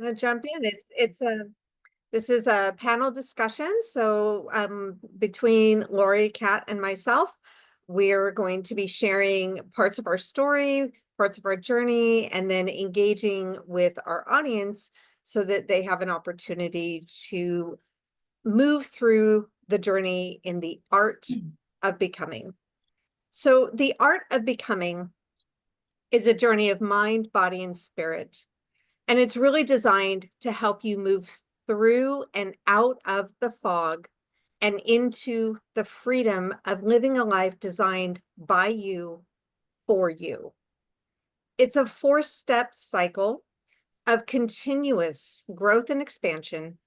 gonna jump in. This is a panel discussion. So between Lori, Kat, and myself, we're going to be sharing parts of our story, parts of our journey, and then engaging with our audience so that they have an opportunity to move through the journey in the art of becoming. So the art of becoming is a journey of mind, body, and spirit. And it's really designed to help you move through and out of the fog and into the freedom of living a life designed by you, for you. It's a 4-step cycle of continuous growth and expansion.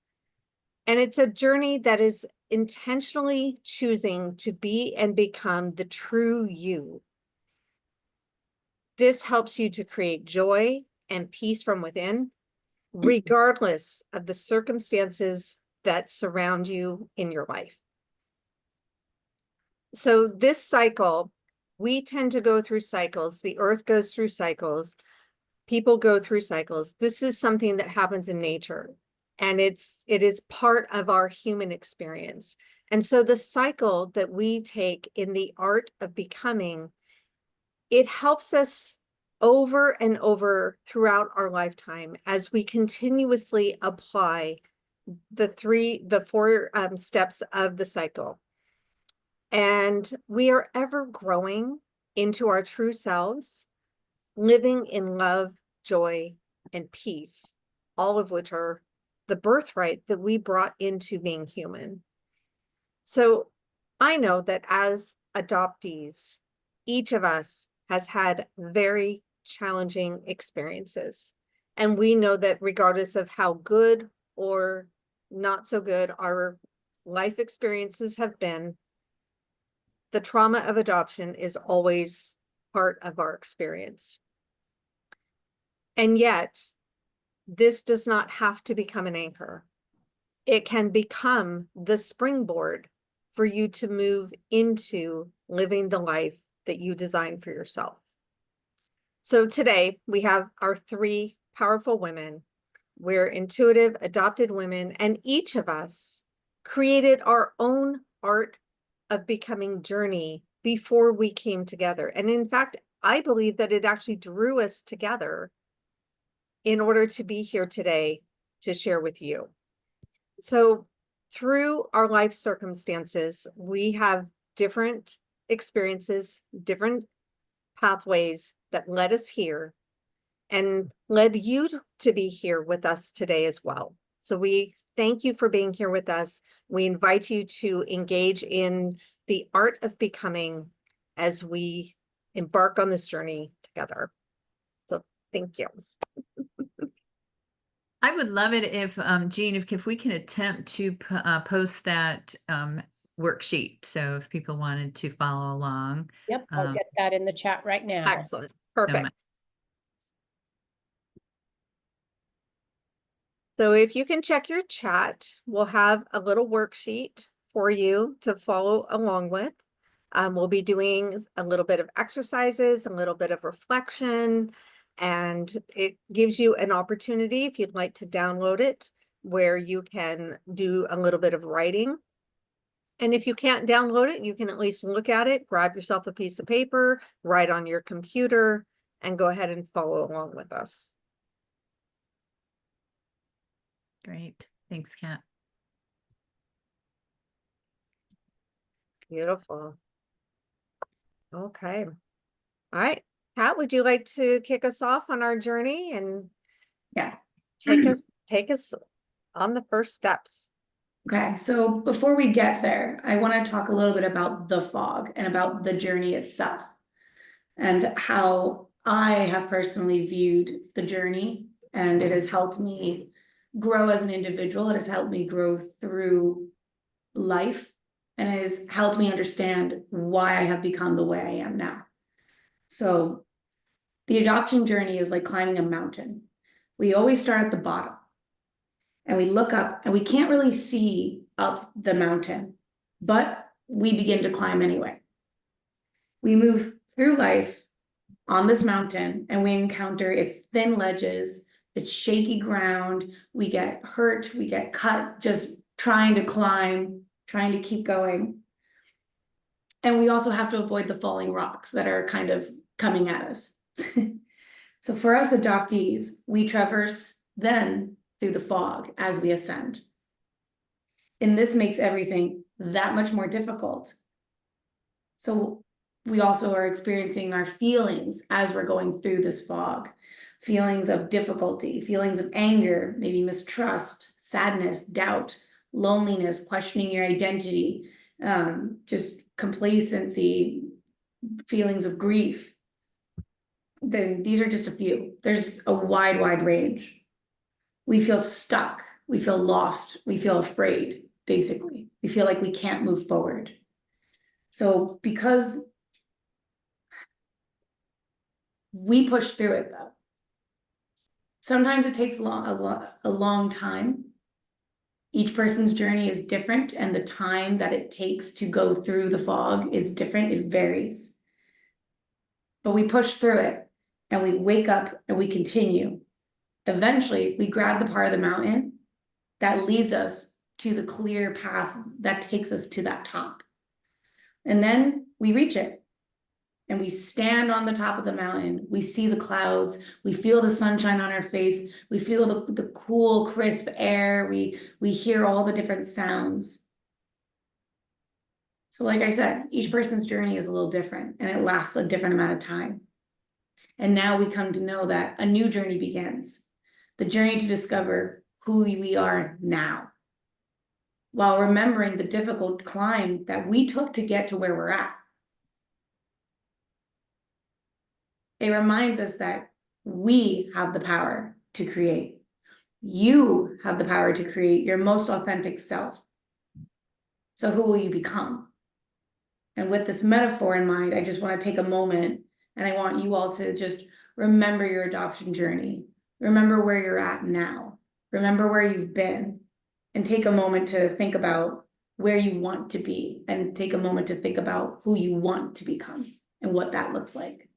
And it's a journey that is intentionally choosing to be and become the true you. This helps you to create joy and peace from within, regardless of the circumstances that surround you in your life. So this cycle, we tend to go through cycles. The earth goes through cycles. People go through cycles. This is something that happens in nature, and it is part of our human experience. And so the cycle that we take in the art of becoming, it helps us over and over throughout our lifetime as we continuously apply the 4 steps of the cycle. And we are ever growing into our true selves, living in love, joy, and peace, all of which are the birthright that we brought into being human. So I know that as adoptees, each of us has had very challenging experiences. And we know that regardless of how good or not so good our life experiences have been, the trauma of adoption is always part of our experience. And yet, this does not have to become an anchor. It can become the springboard for you to move into living the life that you design for yourself. So today we have our 3 powerful women. We're intuitive, adopted women, and each of us created our own art of becoming journey before we came together. And in fact, I believe that it actually drew us together in order to be here today to share with you. So through our life circumstances, we have different experiences, different pathways that led us here and led you to be here with us today as well. So we thank you for being here with us. We invite you to engage in the art of becoming as we embark on this journey together. So thank you. I would love it if, Jean, if we can attempt to post that worksheet. So if people wanted to follow along. Yep, I'll get that in the chat right now. Excellent. Perfect. So if you can check your chat, we'll have a little worksheet for you to follow along with. We'll be doing a little bit of exercises, a little bit of reflection, and it gives you an opportunity, if you'd like to download it, where you can do a little bit of writing. And if you can't download it, you can at least look at it, grab yourself a piece of paper, write on your computer, and go ahead and follow along with us. Great. Thanks, Kat. Beautiful. Okay. All right. Kat, would you like to kick us off on our journey and take us on the first steps? Okay, so before we get there, I want to talk a little bit about the fog and about the journey itself and how I have personally viewed the journey, and it has helped me grow as an individual. It has helped me grow through life, and it has helped me understand why I have become the way I am now. So the adoption journey is like climbing a mountain. We always start at the bottom and we look up and we can't really see up the mountain, but we begin to climb anyway. We move through life on this mountain and we encounter its thin ledges, It's shaky ground. We get hurt, we get cut, just trying to climb, trying to keep going. And we also have to avoid the falling rocks that are kind of coming at us. So for us adoptees, we traverse then through the fog as we ascend. And this makes everything that much more difficult. So we also are experiencing our feelings as we're going through this fog. Feelings of difficulty, feelings of anger, maybe mistrust, sadness, doubt, loneliness, questioning your identity, just complacency, feelings of grief. Then these are just a few. There's a wide range. We feel stuck, we feel lost, we feel afraid, basically. We feel like we can't move forward. So because we push through it though, sometimes it takes a long time. Each person's journey is different, and the time that it takes to go through the fog is different, it varies. But we push through it, and we wake up and we continue. Eventually, we grab the part of the mountain that leads us to the clear path that takes us to that top. And then we reach it. And we stand on the top of the mountain. We see the clouds. We feel the sunshine on our face. We feel the cool, crisp air. We hear all the different sounds. So like I said, each person's journey is a little different, and it lasts a different amount of time. And now we come to know that a new journey begins. The journey to discover who we are now, while remembering the difficult climb that we took to get to where we're at. It reminds us that we have the power to create. You have the power to create your most authentic self. So who will you become? And with this metaphor in mind, I just want to take a moment, and I want you all to just remember your adoption journey. Remember where you're at now. Remember where you've been, and take a moment to think about where you want to be, and take a moment to think about who you want to become and what that looks like.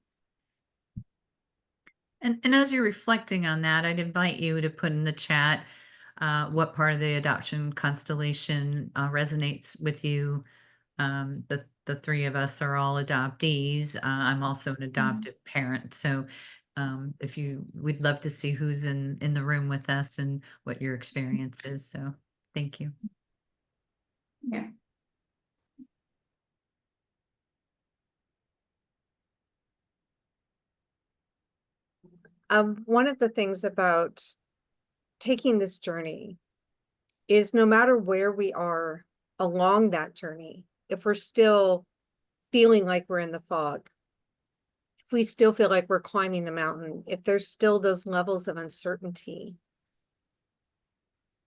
And as you're reflecting on that, I'd invite you to put in the chat what part of the adoption constellation resonates with you. The three of us are all adoptees. I'm also an adoptive parent. So we'd love to see who's in the room with us and what your experience is. So thank you. Yeah. One of the things about taking this journey is no matter where we are along that journey, if we're still feeling like we're in the fog, if we still feel like we're climbing the mountain, if there's still those levels of uncertainty,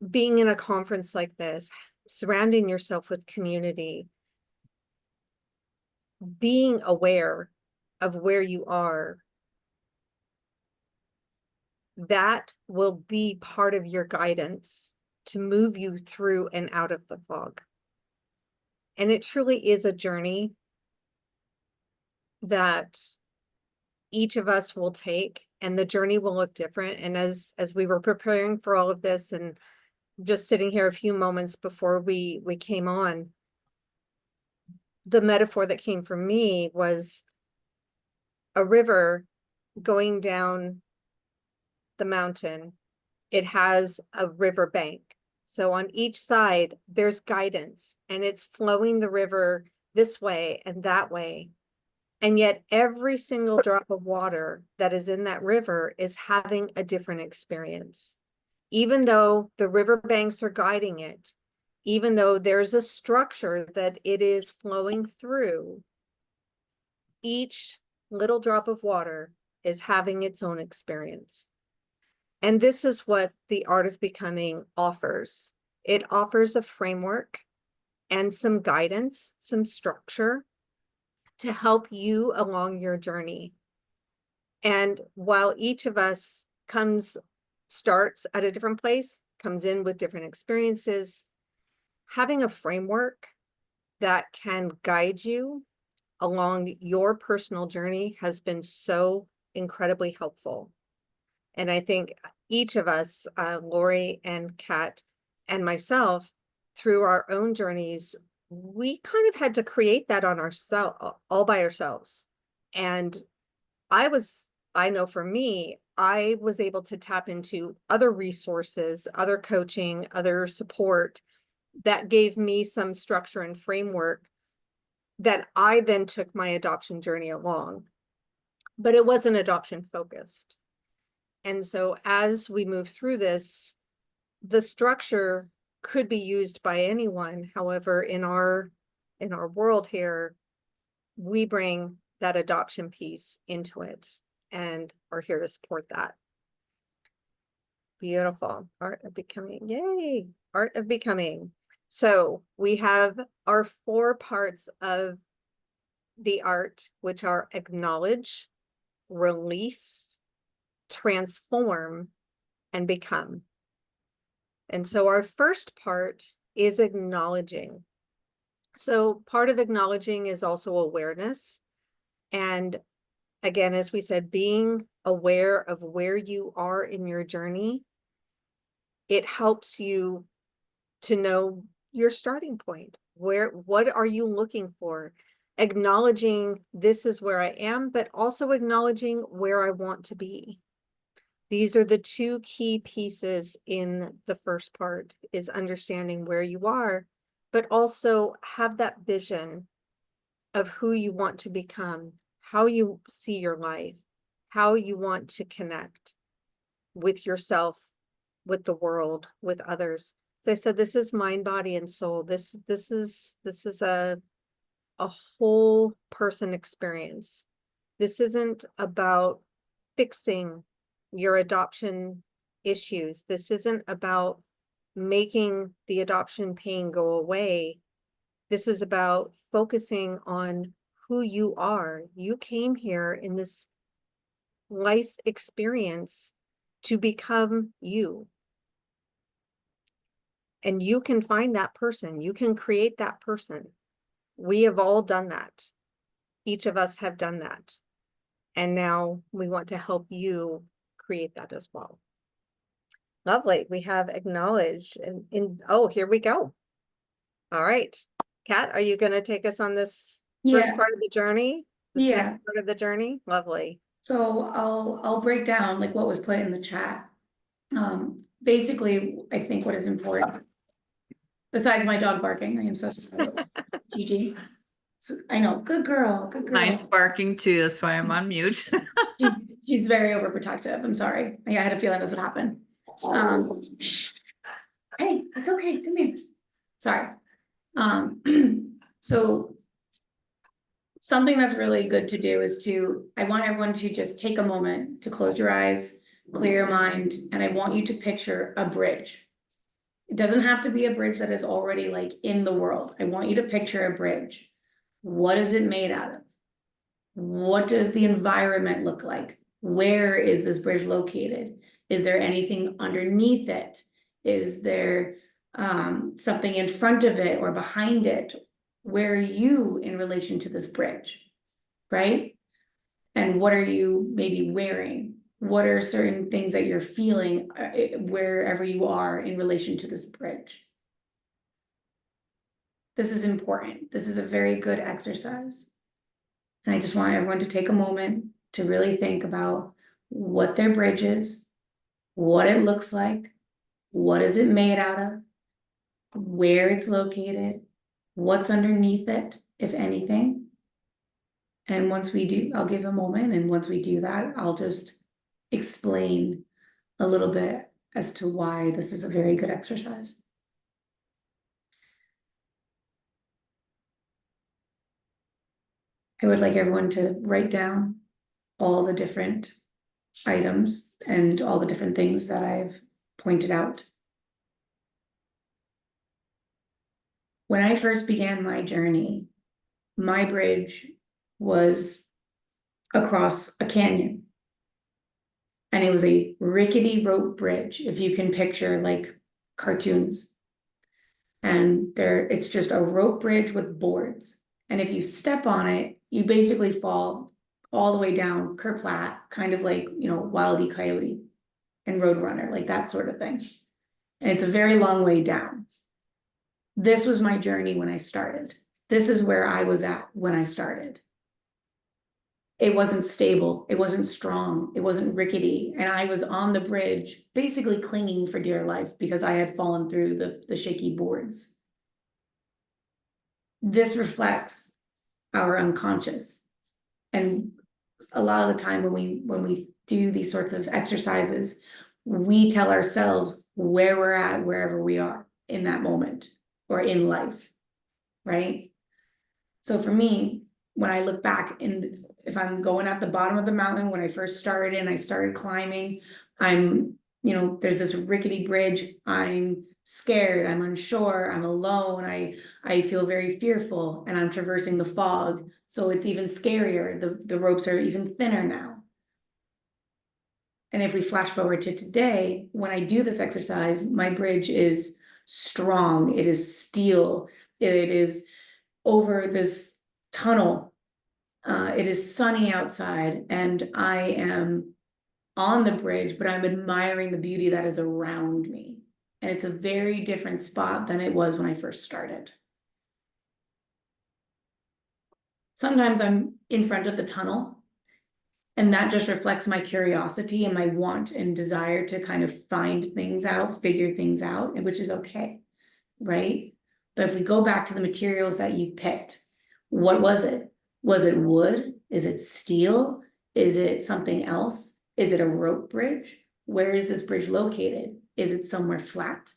being in a conference like this, surrounding yourself with community, being aware of where you are, that will be part of your guidance to move you through and out of the fog. And it truly is a journey that each of us will take, and the journey will look different. And as we were preparing for all of this and just sitting here a few moments before we came on, the metaphor that came from me was a river going down the mountain. It has a river bank. So on each side, there's guidance, and it's flowing the river this way and that way. And yet every single drop of water that is in that river is having a different experience. Even though the river banks are guiding it, even though there's a structure that it is flowing through, each little drop of water is having its own experience. And this is what the Art of Becoming offers. It offers a framework and some guidance, some structure to help you along your journey. And while each of us starts at a different place, comes in with different experiences, having a framework that can guide you along your personal journey has been so incredibly helpful. And I think each of us, Lori and Kat and myself, through our own journeys, we kind of had to create that on ourselves, all by ourselves. And I know for me, I was able to tap into other resources, other coaching, other support that gave me some structure and framework that I then took my adoption journey along. But it wasn't adoption focused. And so as we move through this, the structure could be used by anyone. However, in our world here, we bring that adoption piece into it and are here to support that. Beautiful. Art of Becoming. Yay. Art of Becoming. So we have our 4 parts of the art, which are acknowledge, release, transform, and become. And so our first part is acknowledging. So part of acknowledging is also awareness. And again, as we said, being aware of where you are in your journey, it helps you to know your starting point. What are you looking for? Acknowledging this is where I am, but also acknowledging where I want to be. These are the 2 key pieces in the first part, is understanding where you are, but also have that vision of who you want to become, how you see your life, how you want to connect with yourself, with the world, with others. As I said, this is mind, body, and soul. This is a whole person experience. This isn't about fixing your adoption issues. This isn't about making the adoption pain go away. This is about focusing on who you are. You came here in this life experience to become you. And you can find that person. You can create that person. We have all done that. Each of us have done that. And now we want to help you create that as well. Lovely. We have acknowledged oh, here we go. All right. Kat, are you going to take us on this first part of the journey? This next part of the journey? Lovely. So I'll break down like what was put in the chat. Basically, I think what is important, besides my dog barking, I am so sorry. Gigi. So, I know, good girl, good girl. Mine's barking too, that's why I'm on mute. She's very overprotective. I'm sorry. I had a feeling this would happen. Shh. Hey, it's okay. Come here. Sorry. So something that's really good to do is I want everyone to just take a moment to close your eyes, clear your mind, and I want you to picture a bridge. It doesn't have to be a bridge that is already like in the world. I want you to picture a bridge. What is it made out of? What does the environment look like? Where is this bridge located? Is there anything underneath it? Is there something in front of it or behind it? Where are you in relation to this bridge, right? And what are you maybe wearing? What are certain things that you're feeling wherever you are in relation to this bridge? This is important. This is a very good exercise. And I just want everyone to take a moment to really think about what their bridge is, what it looks like, what is it made out of, where it's located, what's underneath it, if anything. And once we do, I'll give a moment, and once we do that, I'll just explain a little bit as to why this is a very good exercise. I would like everyone to write down all the different items and all the different things that I've pointed out. When I first began my journey, my bridge was across a canyon. And it was a rickety rope bridge, if you can picture like cartoons. And it's just a rope bridge with boards. And if you step on it, you basically fall all the way down kerplat, kind of like, Wile E. Coyote. and Roadrunner, like that sort of thing. And it's a very long way down. This was my journey when I started. This is where I was at when I started. It wasn't stable, it wasn't strong, it wasn't rickety, and I was on the bridge, basically clinging for dear life because I had fallen through the shaky boards. This reflects our unconscious. And a lot of the time when we do these sorts of exercises, we tell ourselves where we're at, wherever we are in that moment or in life, right? So for me, when I look back if I'm going at the bottom of the mountain, when I first started and I started climbing, there's this rickety bridge, I'm scared, I'm unsure, I'm alone, I feel very fearful, and I'm traversing the fog. So it's even scarier. The ropes are even thinner now. And if we flash forward to today, when I do this exercise, my bridge is strong, it is steel, it is over this tunnel. It is sunny outside and I am on the bridge, but I'm admiring the beauty that is around me. And it's a very different spot than it was when I first started. Sometimes I'm in front of the tunnel, and that just reflects my curiosity and my want and desire to kind of find things out, figure things out, which is okay, right? But if we go back to the materials that you've picked, what was it? Was it wood? Is it steel? Is it something else? Is it a rope bridge? Where is this bridge located? Is it somewhere flat?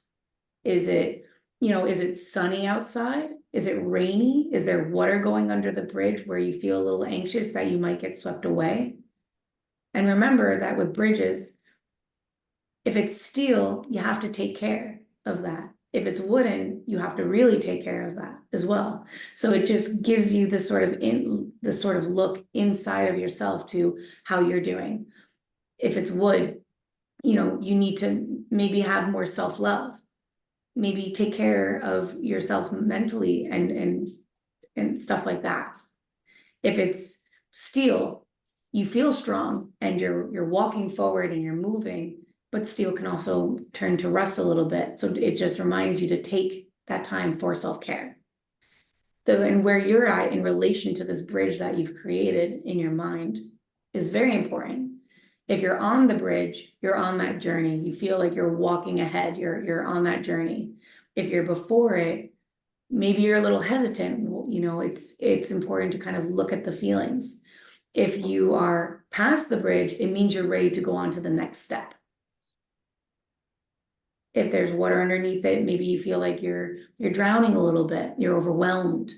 Is it, is it sunny outside? Is it rainy? Is there water going under the bridge where you feel a little anxious that you might get swept away? And remember that with bridges, if it's steel, you have to take care of that. If it's wooden, you have to really take care of that as well. So it just gives you this sort of look inside of yourself to how you're doing. If it's wood, you need to maybe have more self-love, maybe take care of yourself mentally and stuff like that. If it's steel, you feel strong and you're walking forward and you're moving, but steel can also turn to rust a little bit. So it just reminds you to take that time for self-care. And where you're at in relation to this bridge that you've created in your mind is very important. If you're on the bridge, you're on that journey. You feel like you're walking ahead, you're on that journey. If you're before it, maybe you're a little hesitant. It's important to kind of look at the feelings. If you are past the bridge, it means you're ready to go on to the next step. If there's water underneath it, maybe you feel like you're drowning a little bit, you're overwhelmed.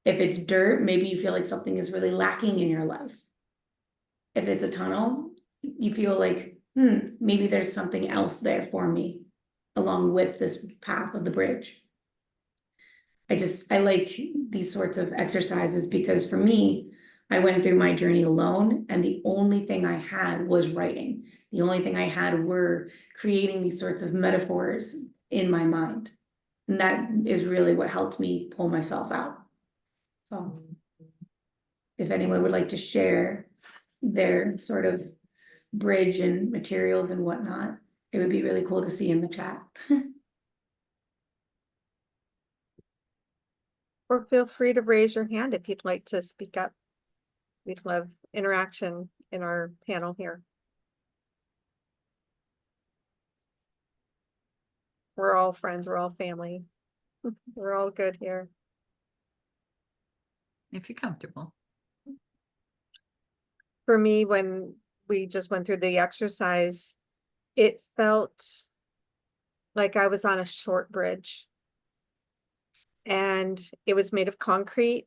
If it's dirt, maybe you feel like something is really lacking in your life. If it's a tunnel, you feel like, maybe there's something else there for me along with this path of the bridge. I like these sorts of exercises because for me, I went through my journey alone and the only thing I had was writing. The only thing I had were creating these sorts of metaphors in my mind. And that is really what helped me pull myself out. So if anyone would like to share their sort of bridge and materials and whatnot, it would be really cool to see in the chat. Or feel free to raise your hand if you'd like to speak up. We'd love interaction in our panel here. We're all friends, we're all family. We're all good here. If you're comfortable. For me, when we just went through the exercise, it felt like I was on a short bridge. And it was made of concrete.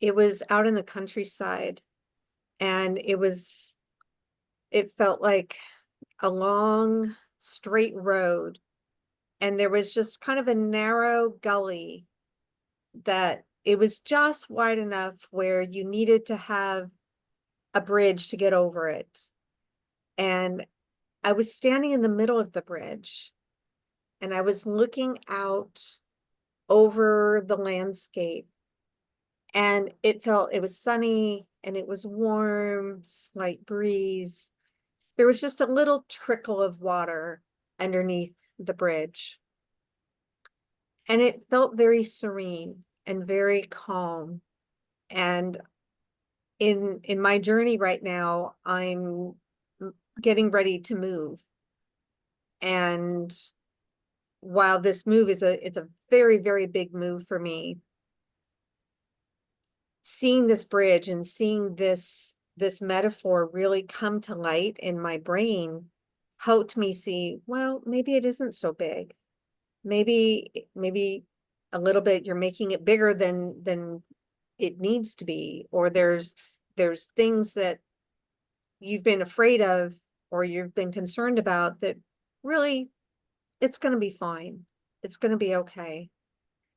It was out in the countryside. And it felt like a long straight road. And there was just kind of a narrow gully that it was just wide enough where you needed to have a bridge to get over it. And I was standing in the middle of the bridge and I was looking out over the landscape, and it was sunny and it was warm, slight breeze. there was just a little trickle of water underneath the bridge. And it felt very serene and very calm. And in my journey right now, I'm getting ready to move. And while this move is it's a very, very big move for me, seeing this bridge and seeing this metaphor really come to light in my brain helped me see, well, maybe it isn't so big. Maybe a little bit you're making it bigger than it needs to be, or there's things that you've been afraid of or you've been concerned about that really it's going to be fine. It's going to be okay.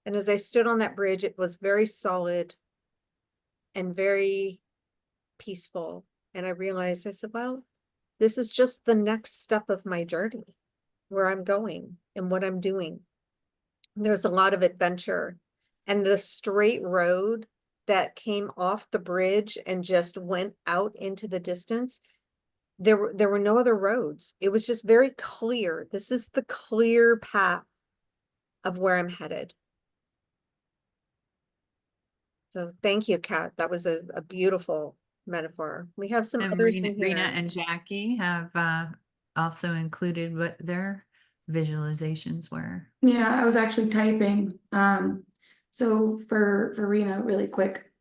And as I stood on that bridge, it was very solid and very peaceful. And I realized, I said, well, this is just the next step of my journey, where I'm going and what I'm doing. There's a lot of adventure, and the straight road that came off the bridge and just went out into the distance, there were no other roads. It was just very clear. This is the clear path of where I'm headed. So thank you, Kat. That was a beautiful metaphor. We have some And others Rena, in here. Rena and Jackie have also included what their visualizations were. Yeah, I was actually typing. So for Rena, really quick,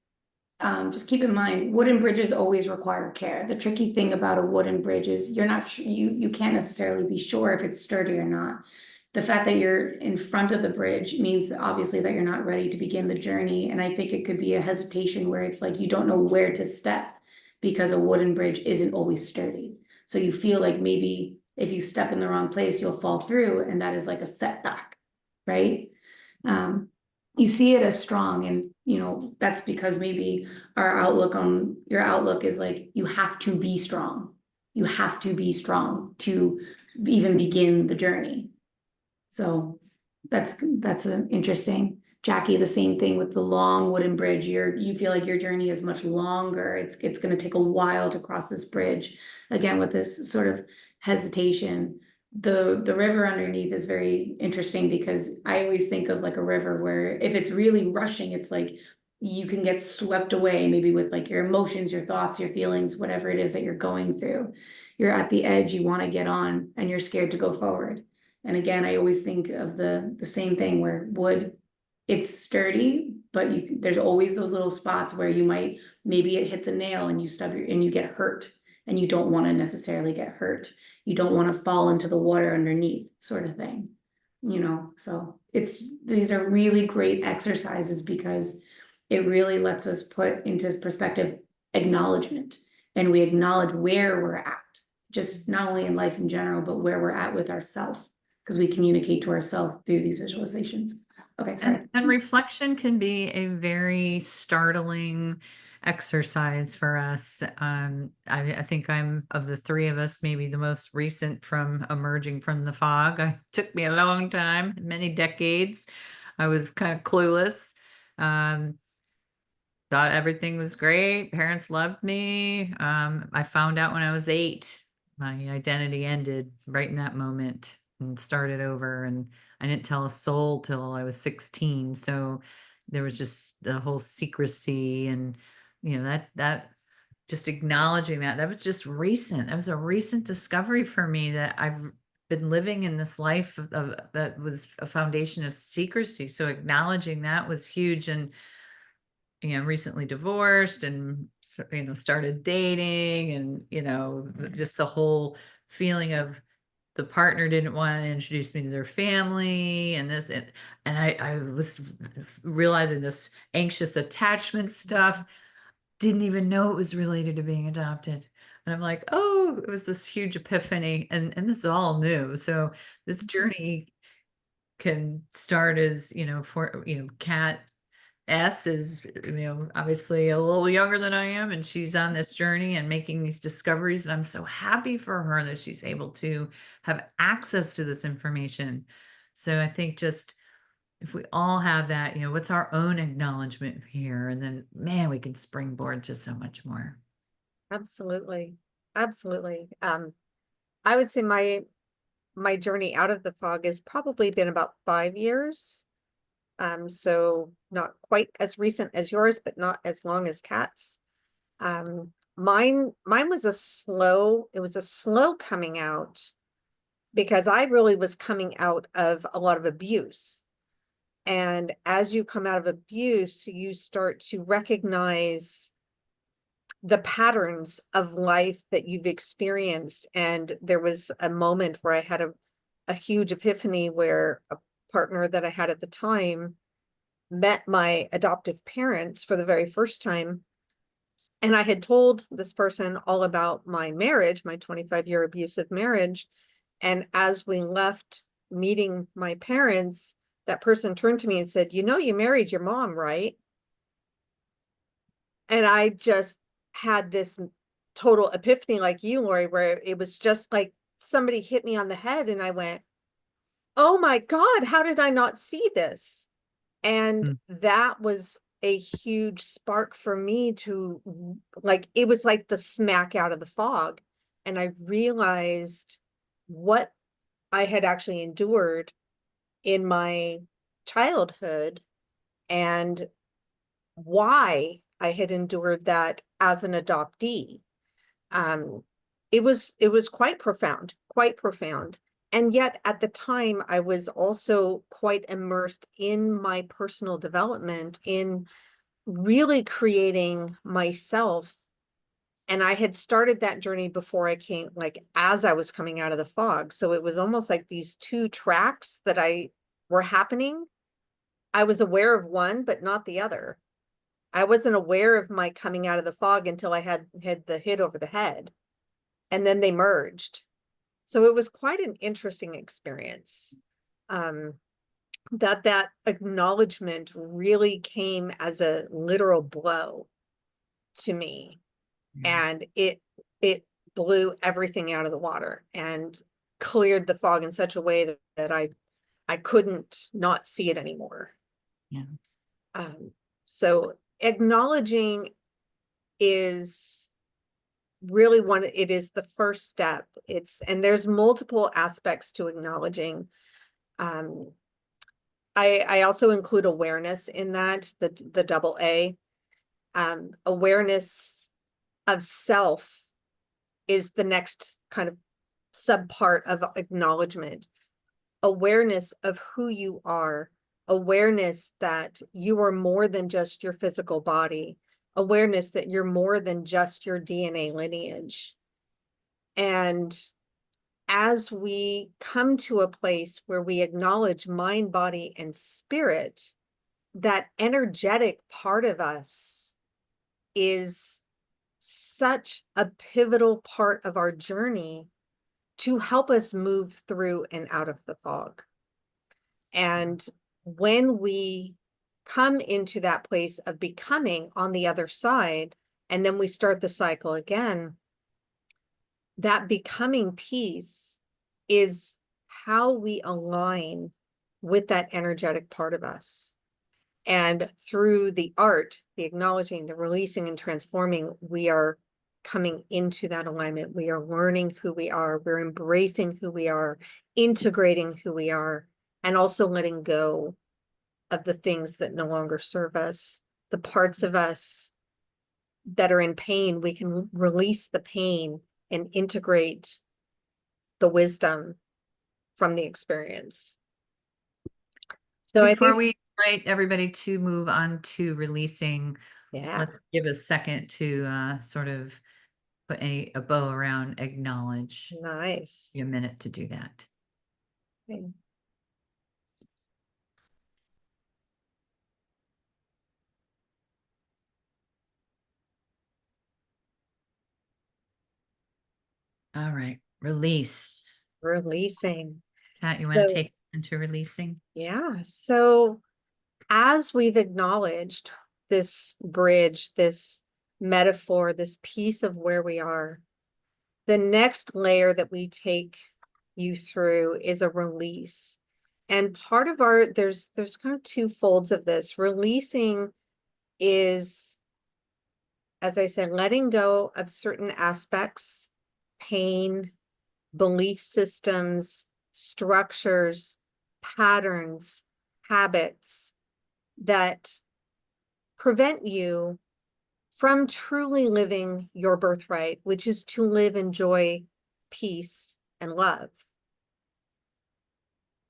just keep in mind, wooden bridges always require care. The tricky thing about a wooden bridge is you're not you can't necessarily be sure if it's sturdy or not. The fact that you're in front of the bridge means obviously that you're not ready to begin the journey. And I think it could be a hesitation where it's like you don't know where to step because a wooden bridge isn't always sturdy. So you feel like maybe if you step in the wrong place, you'll fall through, and that is like a setback, right? You see it as strong, and you know that's because maybe your outlook is like you have to be strong. You have to be strong to even begin the journey. So that's an interesting. Jackie, the same thing with the long wooden bridge. You feel like your journey is much longer. It's going to take a while to cross this bridge. Again, with this sort of hesitation. The river underneath is very interesting because I always think of like a river where if it's really rushing, it's like you can get swept away, maybe with like your emotions, your thoughts, your feelings, whatever it is that you're going through. You're at the edge, you want to get on, and you're scared to go forward. And again, I always think of the same thing where wood, it's sturdy, but there's always those little spots where maybe it hits a nail and you get hurt, and you don't want to necessarily get hurt. You don't want to fall into the water underneath, sort of thing, you know? So these are really great exercises because it really lets us put into perspective acknowledgement, and we acknowledge where we're at, just not only in life in general, but where we're at with ourselves, because we communicate to ourselves through these visualizations. Okay, sorry. And reflection can be a very startling exercise for us. I think I'm, of the three of us, maybe the most recent from emerging from the fog. It took me a long time, many decades. I was kind of clueless. Thought everything was great. Parents loved me. I found out when I was 8, my identity ended right in that moment and started over. And I didn't tell a soul till I was 16. So there was just the whole secrecy, and that just acknowledging that was just recent. That was a recent discovery for me, that I've been living in this life of that was a foundation of secrecy. So acknowledging that was huge. And recently divorced, and started dating, and just the whole feeling of the partner didn't want to introduce me to their family, and I was realizing this anxious attachment stuff, didn't even know it was related to being adopted. And I'm like, oh, it was this huge epiphany, and this is all new. So this journey can start as, Kat S is, obviously a little younger than I am, and she's on this journey and making these discoveries. And I'm so happy for her that she's able to have access to this information. So I think just if we all have that, what's our own acknowledgement here? And then, man, we can springboard to so much more. Absolutely. Absolutely. I would say my journey out of the fog has probably been about 5 years. So not quite as recent as yours, but not as long as Kat's. Mine was it was a slow coming out because I really was coming out of a lot of abuse. And as you come out of abuse, you start to recognize the patterns of life that you've experienced. And there was a moment where I had a huge epiphany where a partner that I had at the time met my adoptive parents for the very first time. And I had told this person all about my marriage, my 25-year abusive marriage. And as we left meeting my parents, that person turned to me and said, "You know, you married your mom, right?" And I just had this total epiphany like you, Lori, where it was just like somebody hit me on the head and I went, "Oh my God, how did I not see this?" And that was a huge spark for me to like, it was like the smack out of the fog. And I realized what I had actually endured in my childhood and why I had endured that as an adoptee. It was quite profound, quite profound. And yet at the time, I was also quite immersed in my personal development, in really creating myself. And I had started that journey before I came, like as I was coming out of the fog. So it was almost like these two tracks that were happening. I was aware of one, but not the other. I wasn't aware of my coming out of the fog until I had the hit over the head. And then they merged. So it was quite an interesting experience. That acknowledgement really came as a literal blow to me. And it blew everything out of the water and cleared the fog in such a way that I couldn't not see it anymore. Yeah. So acknowledging is really it is the first step. And there's multiple aspects to acknowledging. I also include awareness in that, the double A. Awareness of self is the next kind of subpart of acknowledgement. Awareness of who you are, awareness that you are more than just your physical body, awareness that you're more than just your DNA lineage. And as we come to a place where we acknowledge mind, body, and spirit, that energetic part of us is such a pivotal part of our journey to help us move through and out of the fog. And when we come into that place of becoming on the other side, and then we start the cycle again, that becoming piece is how we align with that energetic part of us. And through the art, the acknowledging, the releasing and transforming, we are coming into that alignment. We are learning who we are. We're embracing who we are, integrating who we are, and also letting go of the things that no longer serve us, the parts of us that are in pain. We can release the pain and integrate the wisdom from the experience. So Before we invite everybody to move on to releasing, yeah, let's give a second to sort of put a bow around acknowledge. nice. Give you a minute to do that. Okay. All right, release. Releasing. Kat, you want to So- take into releasing? Yeah. So as we've acknowledged this bridge, this metaphor, this piece of where we are, the next layer that we take you through is a release. And part of there's kind of two folds of this. Releasing is, as I said, letting go of certain aspects, pain, belief systems, structures, patterns, habits that prevent you from truly living your birthright, which is to live in joy, peace, and love.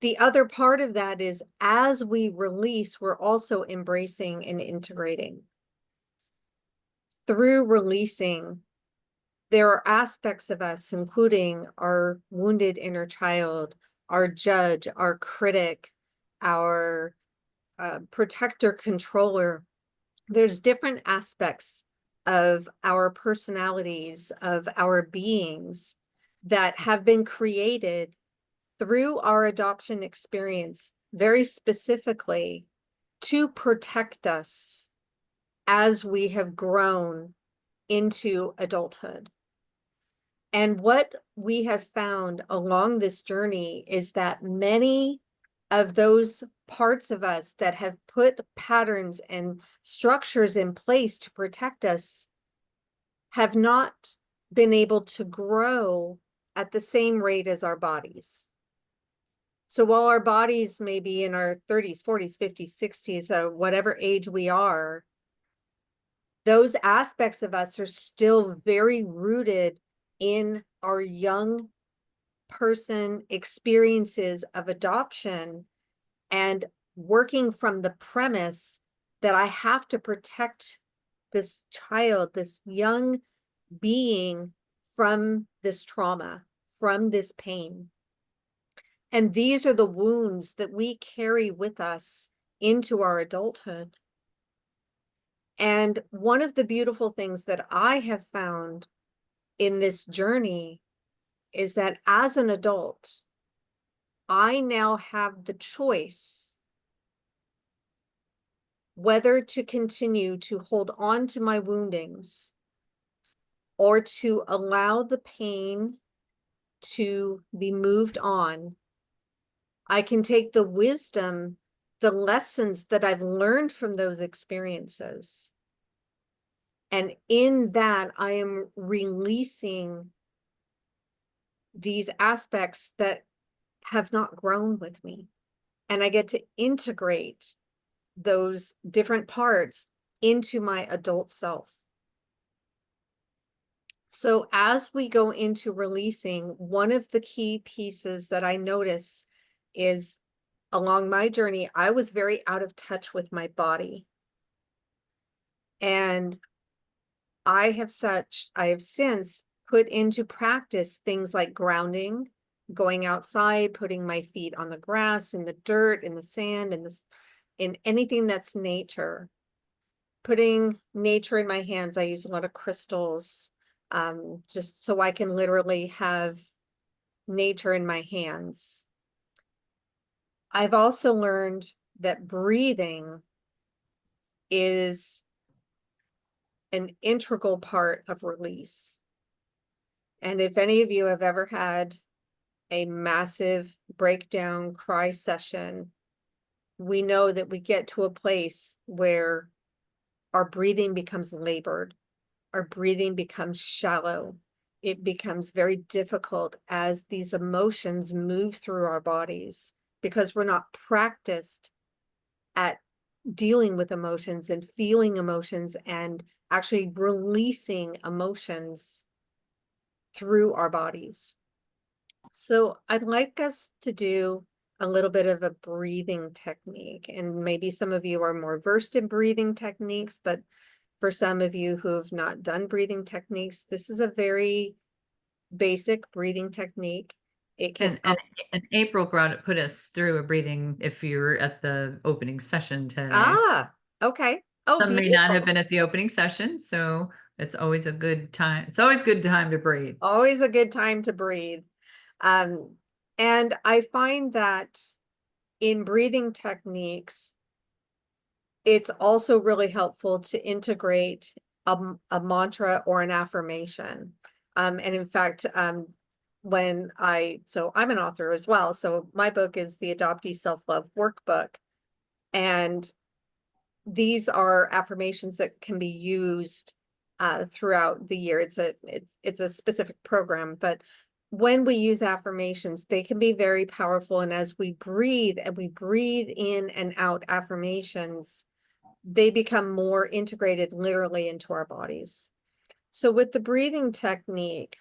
The other part of that is as we release, we're also embracing and integrating. Through releasing, there are aspects of us, including our wounded inner child, our judge, our critic, our protector, controller. There's different aspects of our personalities, of our beings that have been created through our adoption experience, very specifically to protect us as we have grown into adulthood. And what we have found along this journey is that many of those parts of us that have put patterns and structures in place to protect us have not been able to grow at the same rate as our bodies. So while our bodies may be in our 30s, 40s, 50s, 60s, whatever age we are, those aspects of us are still very rooted in our young person experiences of adoption and working from the premise that I have to protect this child, this young being from this trauma, from this pain. And these are the wounds that we carry with us into our adulthood. And one of the beautiful things that I have found in this journey is that as an adult, I now have the choice whether to continue to hold on to my woundings or to allow the pain to be moved on. I can take the wisdom, the lessons that I've learned from those experiences. And in that, I am releasing these aspects that have not grown with me. And I get to integrate those different parts into my adult self. So as we go into releasing, one of the key pieces that I notice is along my journey, I was very out of touch with my body. And I have since put into practice things like grounding, going outside, putting my feet on the grass, in the dirt, in the sand, in anything that's nature. Putting nature in my hands. I use a lot of crystals, just so I can literally have nature in my hands. I've also learned that breathing is an integral part of release. And if any of you have ever had a massive breakdown cry session, we know that we get to a place where our breathing becomes labored. Our breathing becomes shallow. It becomes very difficult as these emotions move through our bodies because we're not practiced at dealing with emotions and feeling emotions and actually releasing emotions through our bodies. So I'd like us to do a little bit of a breathing technique, and maybe some of you are more versed in breathing techniques, but for some of you who have not done breathing techniques, this is a very basic breathing technique. It can And April put us through a breathing if you were at the opening session today. Okay. Oh, some may not have beautiful. been at the opening session, so it's always a good time. It's always good time to breathe. Always a good time to breathe. And I find that in breathing techniques, it's also really helpful to integrate a mantra or an affirmation. And in fact, so I'm an author as well. So my book is the Adoptee Self-Love Workbook. And these are affirmations that can be used throughout the year. It's a specific program, but when we use affirmations, they can be very powerful. And as we breathe and we breathe in and out affirmations, they become more integrated literally into our bodies. So with the breathing technique,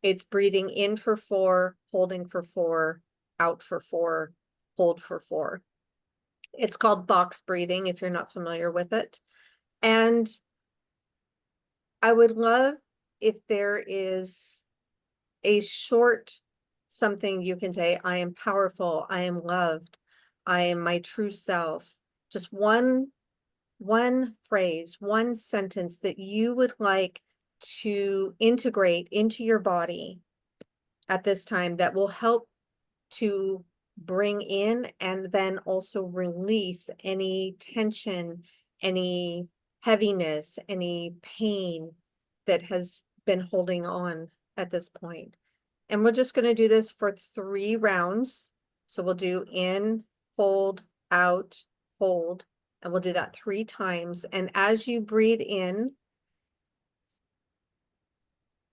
it's breathing in for 4, holding for 4, out for 4, hold for 4. It's called box breathing if you're not familiar with it. And I would love if there is a short something you can say, I am powerful, I am loved, I am my true self. Just one phrase, one sentence that you would like to integrate into your body at this time that will help to bring in and then also release any tension, any heaviness, any pain that has been holding on at this point. And we're just going to do this for 3 rounds. So we'll do in, hold, out, hold, and we'll do that 3 times. And as you breathe in,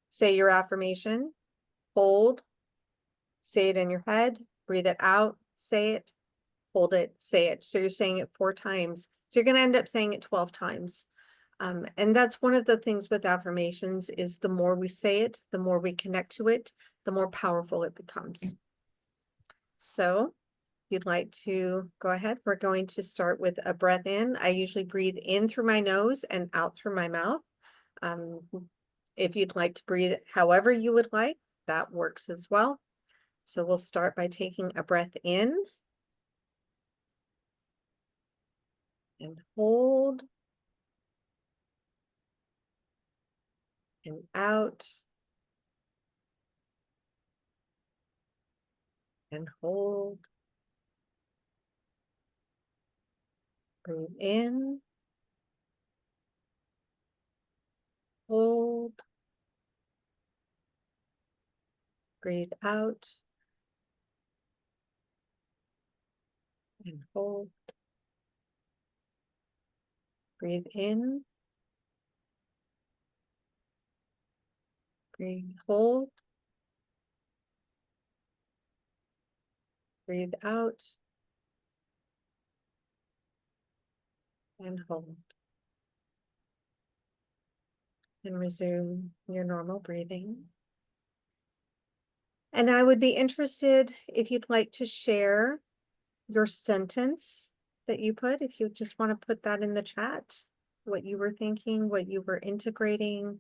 say your affirmation, hold, say it in your head, breathe it out, say it, hold it, say it. So you're saying it 4 times. So you're going to end up saying it 12 times. And that's one of the things with affirmations is the more we say it, the more we connect to it, the more powerful it becomes. So if you'd like to go ahead, we're going to start with a breath in. I usually breathe in through my nose and out through my mouth. If you'd like to breathe however you would like, that works as well. So we'll start by taking a breath in and hold and out and hold. Breathe in, hold, breathe out, and hold. Breathe in, breathe, hold, breathe out, and hold. And resume your normal breathing. And I would be interested if you'd like to share your sentence that you put, if you just want to put that in the chat, what you were thinking, what you were integrating.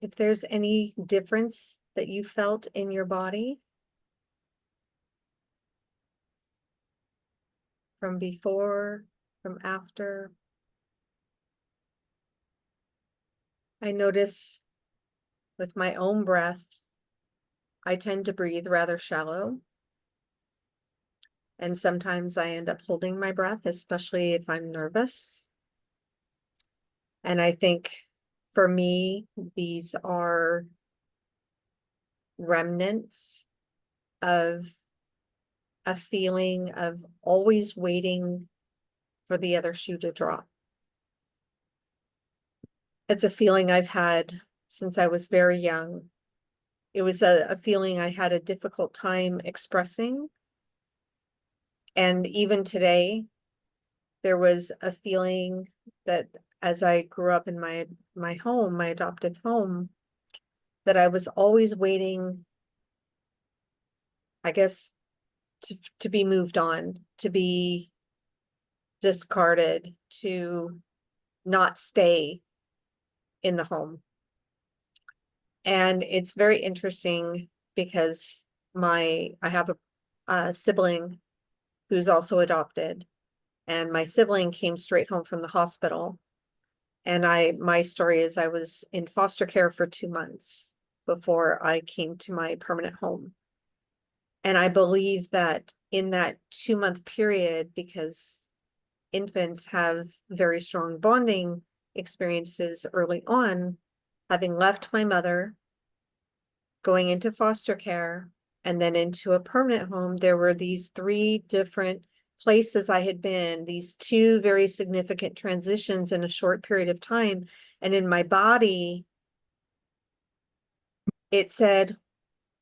If there's any difference that you felt in your body from before, from after. I notice with my own breath, I tend to breathe rather shallow. And sometimes I end up holding my breath, especially if I'm nervous. And I think for me, these are remnants of a feeling of always waiting for the other shoe to drop. It's a feeling I've had since I was very young. It was a feeling I had a difficult time expressing. And even today, there was a feeling that as I grew up in my home, my adoptive home, that I was always waiting, I guess, to be moved on, to be discarded, to not stay in the home. And it's very interesting because I have a sibling who's also adopted, and my sibling came straight home from the hospital. And my story is I was in foster care for 2 months before I came to my permanent home. And I believe that in that 2-month period, because infants have very strong bonding experiences early on, having left my mother, going into foster care, and then into a permanent home, there were these 3 different places I had been, these 2 very significant transitions in a short period of time. And in my body, it said,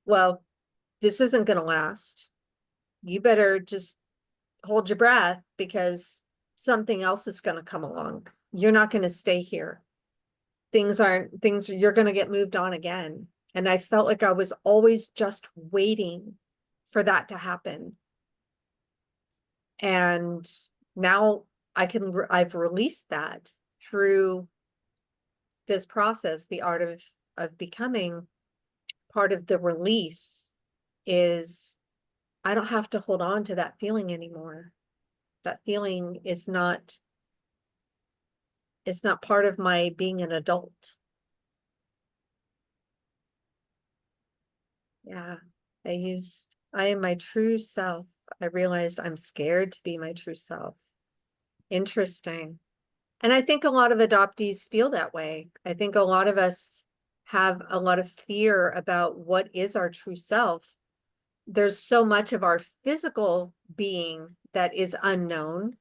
well, this isn't gonna last. You better just hold your breath because something else is gonna come along. You're not gonna stay here. You're gonna get moved on again. And I felt like I was always just waiting for that to happen. And now I've released that through this process, the art of becoming. Part of the release is I don't have to hold on to that feeling anymore. That feeling is not, it's not part of my being an adult. Yeah, I am my true self. I realized I'm scared to be my true self. Interesting. And I think a lot of adoptees feel that way. I think a lot of us have a lot of fear about what is our true self. There's so much of our physical being that is unknown.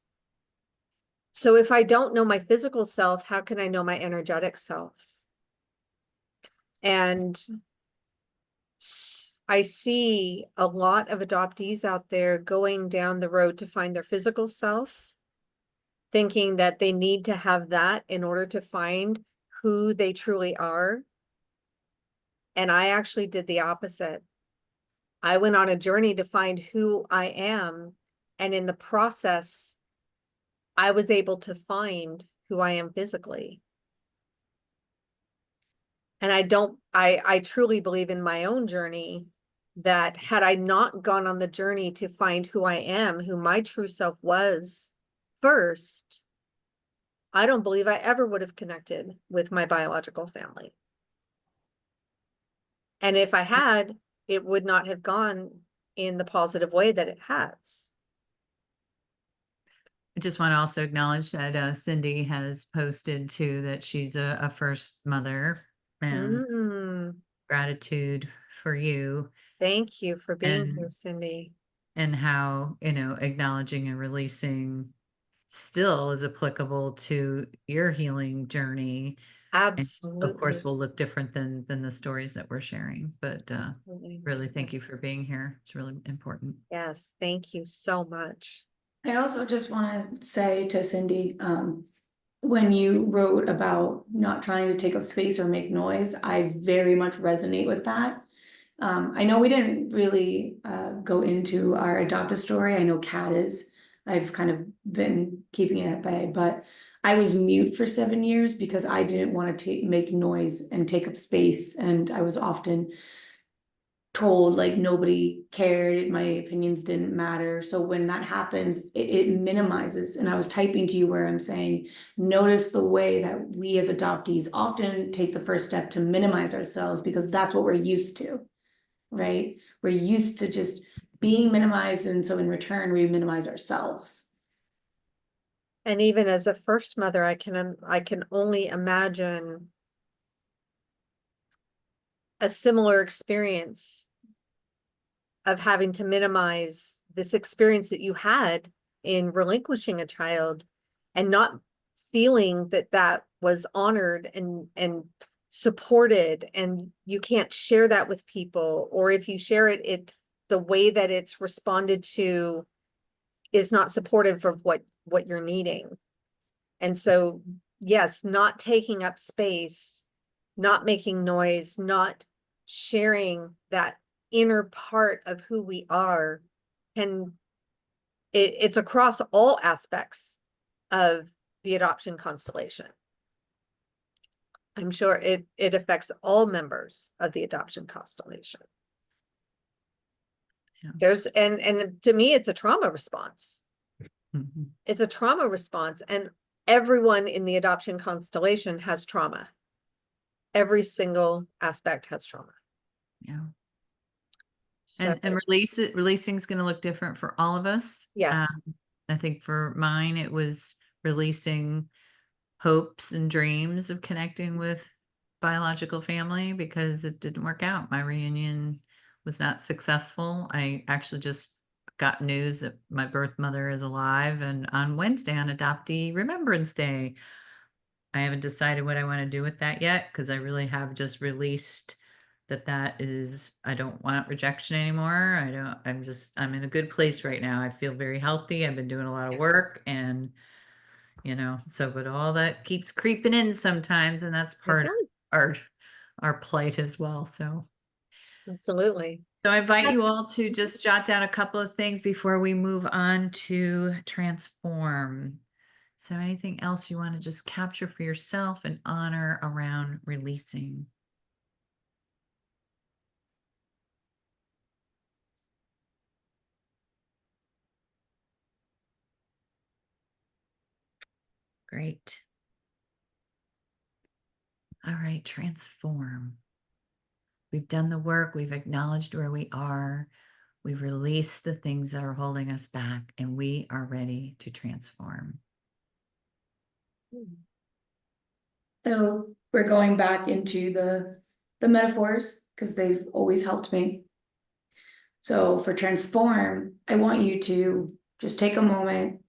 So if I don't know my physical self, how can I know my energetic self? And I see a lot of adoptees out there going down the road to find their physical self, thinking that they need to have that in order to find who they truly are. And I actually did the opposite. I went on a journey to find who I am. And in the process, I was able to find who I am physically. And I truly believe in my own journey that had I not gone on the journey to find who I am, who my true self was first, I don't believe I ever would have connected with my biological family. And if I had, it would not have gone in the positive way that it has. I just want to also acknowledge that Cindy has posted too that she's a first mother, and gratitude for you Thank you for being And- here, Cindy. and how, acknowledging and releasing still is applicable to your healing journey. And Absolutely. of course, will look different than the stories that we're sharing, but Absolutely. really thank you for being here. It's really important. Yes, thank you so much. I also just want to say to Cindy, when you wrote about not trying to take up space or make noise, I very much resonate with that. I know we didn't really go into our adopted story. I know Kat is. I've kind of been keeping it at bay, but I was mute for 7 years because I didn't want to make noise and take up space, and I was often told like nobody cared, my opinions didn't matter. So when that happens, it minimizes. And I was typing to you where I'm saying, notice the way that we as adoptees often take the first step to minimize ourselves because that's what we're used to, right? We're used to just being minimized, and so in return we minimize ourselves. And even as a first mother, I can only imagine a similar experience of having to minimize this experience that you had in relinquishing a child and not feeling that that was honored and supported, and you can't share that with people, or if you share it, the way that it's responded to is not supportive of what you're needing. And so, yes, not taking up space, not making noise, not sharing that inner part of who we are, it's across all aspects of the adoption constellation. I'm sure it affects all members of the adoption constellation. Yeah. And to me, it's a trauma response. Mhm. It's a trauma response, and everyone in the adoption constellation has trauma. Every single aspect has trauma. Yeah. So, And releasing is going to look different for all of us. yes. I think for mine, it was releasing hopes and dreams of connecting with biological family because it didn't work out. My reunion was not successful. I actually just got news that my birth mother is alive, and on Wednesday, on Adoptee Remembrance Day, I haven't decided what I want to do with that yet because I really have just released that is, I don't want rejection anymore. I'm in a good place right now. I feel very healthy. I've been doing a lot of work and, but all that keeps creeping in sometimes, and that's part of Mhm. our plight as well. So Absolutely. I invite That's- you all to just jot down a couple of things before we move on to transform. So anything else you want to just capture for yourself and honor around releasing? Great. All right, transform. We've done the work, we've acknowledged where we are, we've released the things that are holding us back, and we are ready to transform. So we're going back into the metaphors because they've always helped me. So for transform, I want you to just take a moment,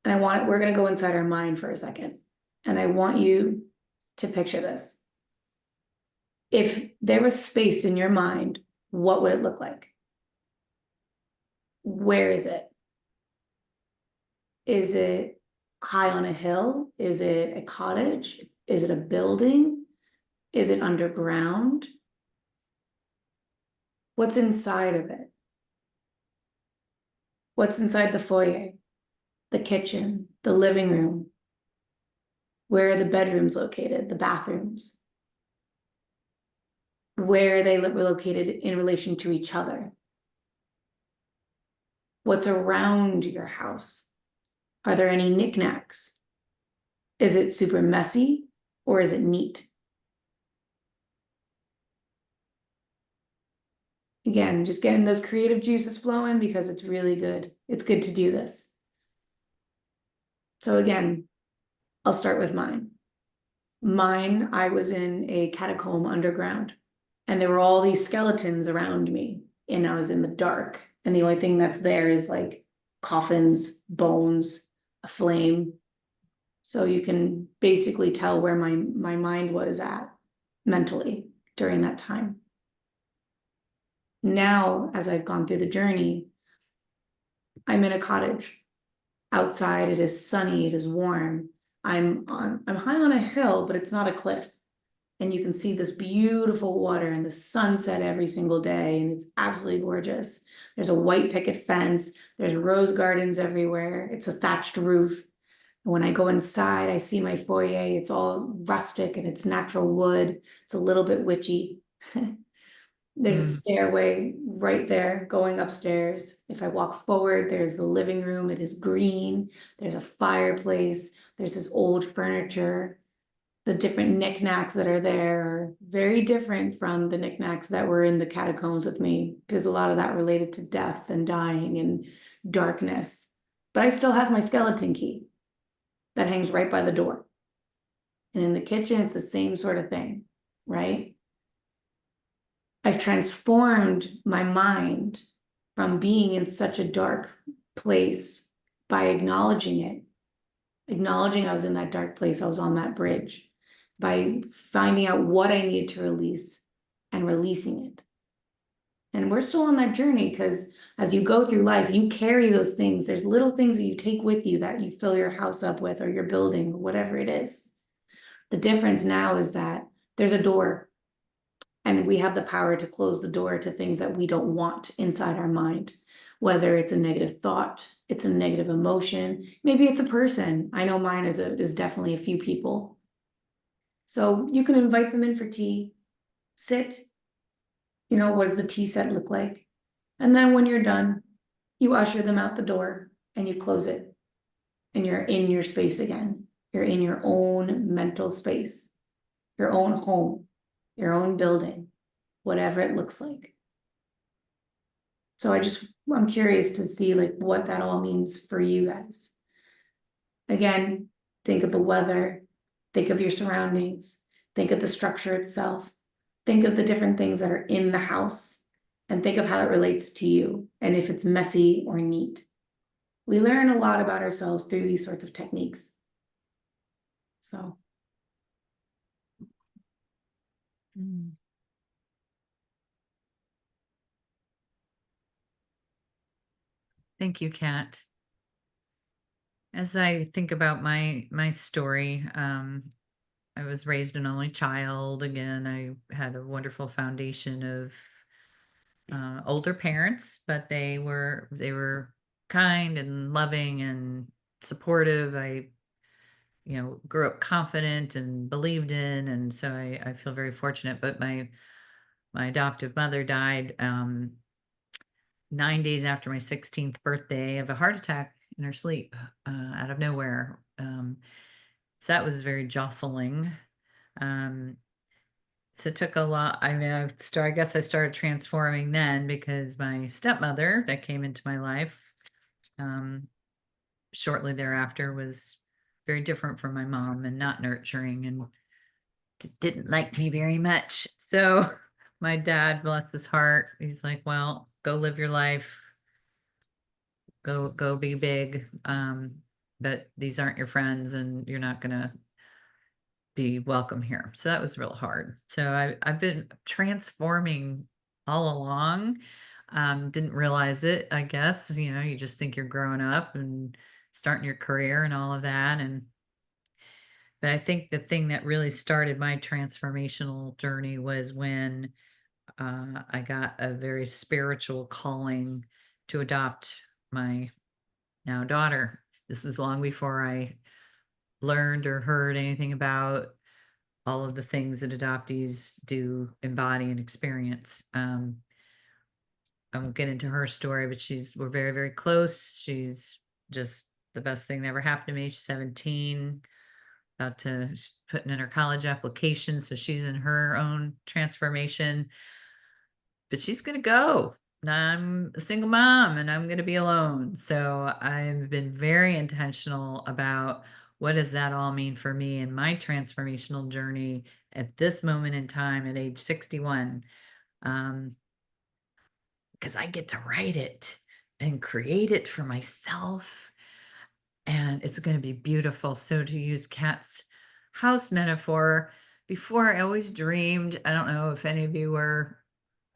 and we're going to go inside our mind for a second. And I want you to picture this. If there was space in your mind, what would it look like? Where is it? Is it high on a hill? Is it a cottage? Is it a building? Is it underground? What's inside of it? What's inside the foyer, the kitchen, the living room? Where are the bedrooms located, the bathrooms? Where are they located in relation to each other? What's around your house? Are there any knickknacks? Is it super messy or is it neat? Again, just getting those creative juices flowing because it's really good. It's good to do this. So again, I'll start with mine. Mine, I was in a catacomb underground, and there were all these skeletons around me, and I was in the dark, and the only thing that's there is like coffins, bones, a flame. So you can basically tell where my mind was at mentally during that time. Now, as I've gone through the journey, I'm in a cottage. Outside, it is sunny, it is warm. I'm high on a hill, but it's not a cliff. And you can see this beautiful water and the sunset every single day, and it's absolutely gorgeous. There's a white picket fence, there's rose gardens everywhere, it's a thatched roof. And when I go inside, I see my foyer, it's all rustic and it's natural wood. It's a little bit witchy. There's a stairway right there going upstairs. If I walk forward, there's the living room. It is green. There's a fireplace. There's this old furniture. The different knickknacks that are there are very different from the knickknacks that were in the catacombs with me, because a lot of that related to death and dying and darkness. But I still have my skeleton key that hangs right by the door. And in the kitchen, it's the same sort of thing, right? I've transformed my mind from being in such a dark place by acknowledging it, acknowledging I was in that dark place, I was on that bridge, by finding out what I needed to release and releasing it. And we're still on that journey because as you go through life, you carry those things. There's little things that you take with you that you fill your house up with or your building, or whatever it is. The difference now is that there's a door. And we have the power to close the door to things that we don't want inside our mind, whether it's a negative thought, it's a negative emotion, maybe it's a person. I know mine is definitely a few people. So you can invite them in for tea, sit, what does the tea set look like? And then when you're done, you usher them out the door and you close it. And you're in your space again. You're in your own mental space, your own home, your own building, whatever it looks like. So I'm curious to see like what that all means for you guys. Again, think of the weather, think of your surroundings, think of the structure itself, think of the different things that are in the house, and think of how it relates to you and if it's messy or neat. We learn a lot about ourselves through these sorts of techniques. So. Thank you, Kat. As I think about my story, I was raised an only child. Again, I had a wonderful foundation of older parents, but they were kind and loving and supportive. I, grew up confident and believed in, and so I feel very fortunate. But my adoptive mother died 9 days after my 16th birthday of a heart attack in her sleep, out of nowhere. So that was very jostling. Um, so it took a lot. I mean, I guess I started transforming then because my stepmother that came into my life um, shortly thereafter was very different from my mom and not nurturing and didn't like me very much. So my dad, bless his heart, he's like, well, go live your life, go be big. But these aren't your friends and you're not gonna be welcome here. So that was real hard. So I've been transforming all along. Didn't realize it, I guess. You just think you're growing up and starting your career and all of that. But I think the thing that really started my transformational journey was when I got a very spiritual calling to adopt my now daughter. This was long before I learned or heard anything about all of the things that adoptees do embody and experience. I won't get into her story, but we're very, very close. She's just the best thing that ever happened to me. She's 17, she's putting in her college application. So she's in her own transformation, but she's going to go. I'm a single mom and I'm going to be alone. So I've been very intentional about what does that all mean for me in my transformational journey at this moment in time at age 61. Because I get to write it and create it for myself. And it's going to be beautiful. So to use Kat's house metaphor, before I always dreamed, I don't know if any of you were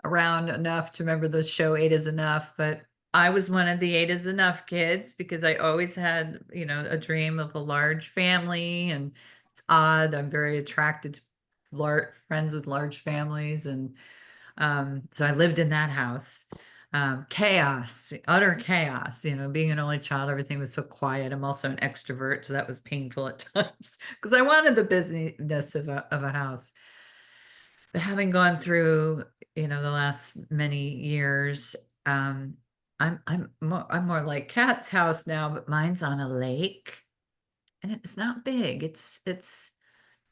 around enough to remember the show 8 is Enough, but I was one of the 8 is Enough kids because I always had, a dream of a large family. And it's odd. I'm very attracted to friends with large families. And so I lived in that house. Chaos, utter chaos, being an only child, everything was so quiet. I'm also an extrovert, so that was painful at times because I wanted the busyness of a house. But having gone through, the last many years, I'm more like Kat's house now, but mine's on a lake, and it's not big. It's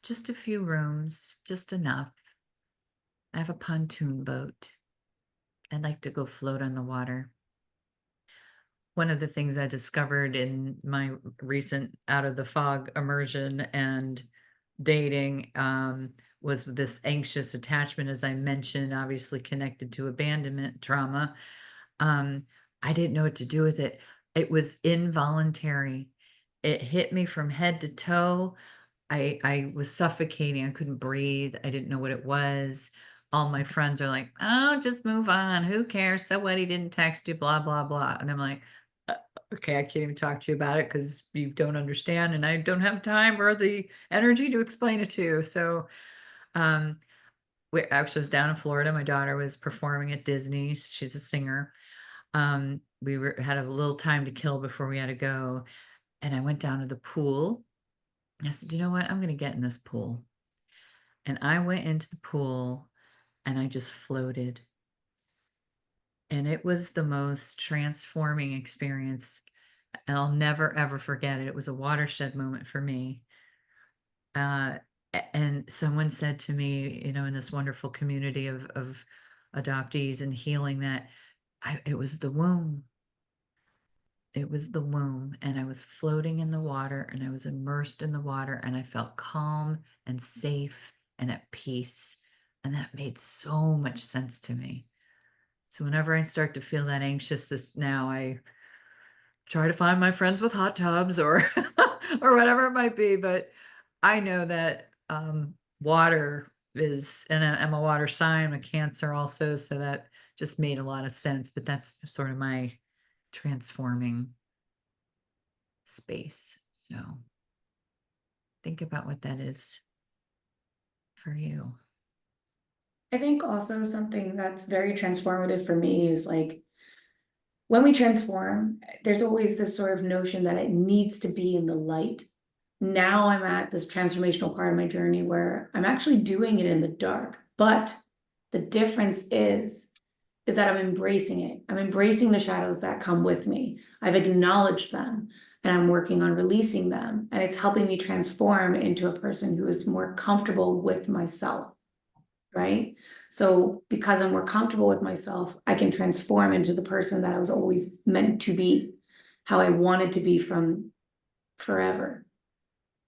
just a few rooms, just enough. I have a pontoon boat. I like to go float on the water. One of the things I discovered in my recent out of the fog immersion and dating was this anxious attachment, as I mentioned, obviously connected to abandonment trauma. I didn't know what to do with it. It was involuntary. It hit me from head to toe. I was suffocating. I couldn't breathe. I didn't know what it was. All my friends are like, "Oh, just move on. Who cares? So what? He didn't text you, blah, blah, blah." And I'm like, okay, I can't even talk to you about it because you don't understand and I don't have time or the energy to explain it to you." So, we actually was down in Florida. My daughter was performing at Disney. She's a singer. Had a little time to kill before we had to go. And I went down to the pool. I said, "You know what? I'm going to get in this pool." And I went into the pool and I just floated. And it was the most transforming experience. And I'll never, ever forget it. It was a watershed moment for me. And someone said to me, in this wonderful community of adoptees and healing that it was the womb. It was the womb. And I was floating in the water and I was immersed in the water and I felt calm and safe and at peace. And that made so much sense to me. So whenever I start to feel that anxiousness now, I try to find my friends with hot tubs or or whatever it might be. But I know that water is, and I'm a water sign, I'm a Cancer also, so that just made a lot of sense. But that's sort of my transforming space. So think about what that is for you. I think also something that's very transformative for me is like, when we transform, there's always this sort of notion that it needs to be in the light. Now I'm at this transformational part of my journey where I'm actually doing it in the dark, but the difference is that I'm embracing it. I'm embracing the shadows that come with me. I've acknowledged them and I'm working on releasing them. And it's helping me transform into a person who is more comfortable with myself, right? So because I'm more comfortable with myself, I can transform into the person that I was always meant to be, how I wanted to be from forever.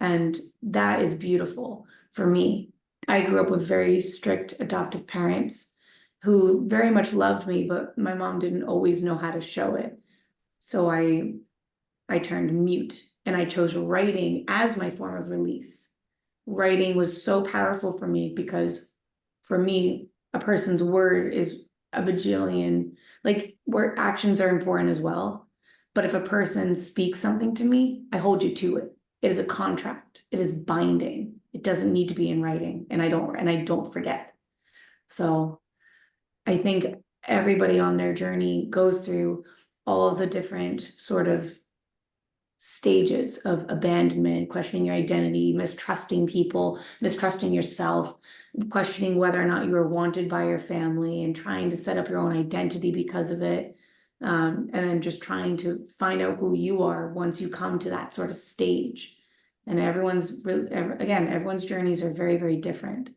And that is beautiful for me. I grew up with very strict adoptive parents who very much loved me, but my mom didn't always know how to show it. So I turned mute and I chose writing as my form of release. Writing was so powerful for me because for me, a person's word is a bajillion, like where actions are important as well. But if a person speaks something to me, I hold you to it. It is a contract. It is binding. It doesn't need to be in writing, and I don't forget. So I think everybody on their journey goes through all of the different sort of stages of abandonment, questioning your identity, mistrusting people, mistrusting yourself, questioning whether or not you are wanted by your family, and trying to set up your own identity because of it. And then just trying to find out who you are once you come to that sort of stage. And everyone's journeys are very, very different.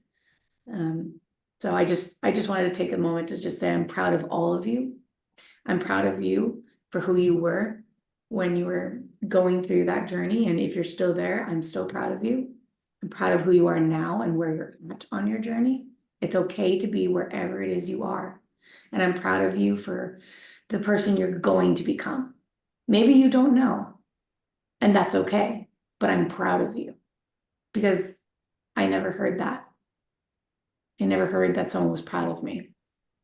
So I just wanted to take a moment to just say I'm proud of all of you. I'm proud of you for who you were when you were going through that journey. And if you're still there, I'm still proud of you. I'm proud of who you are now and where you're at on your journey. It's okay to be wherever it is you are. And I'm proud of you for the person you're going to become. Maybe you don't know, and that's okay, but I'm proud of you because I never heard that. I never heard that someone was proud of me.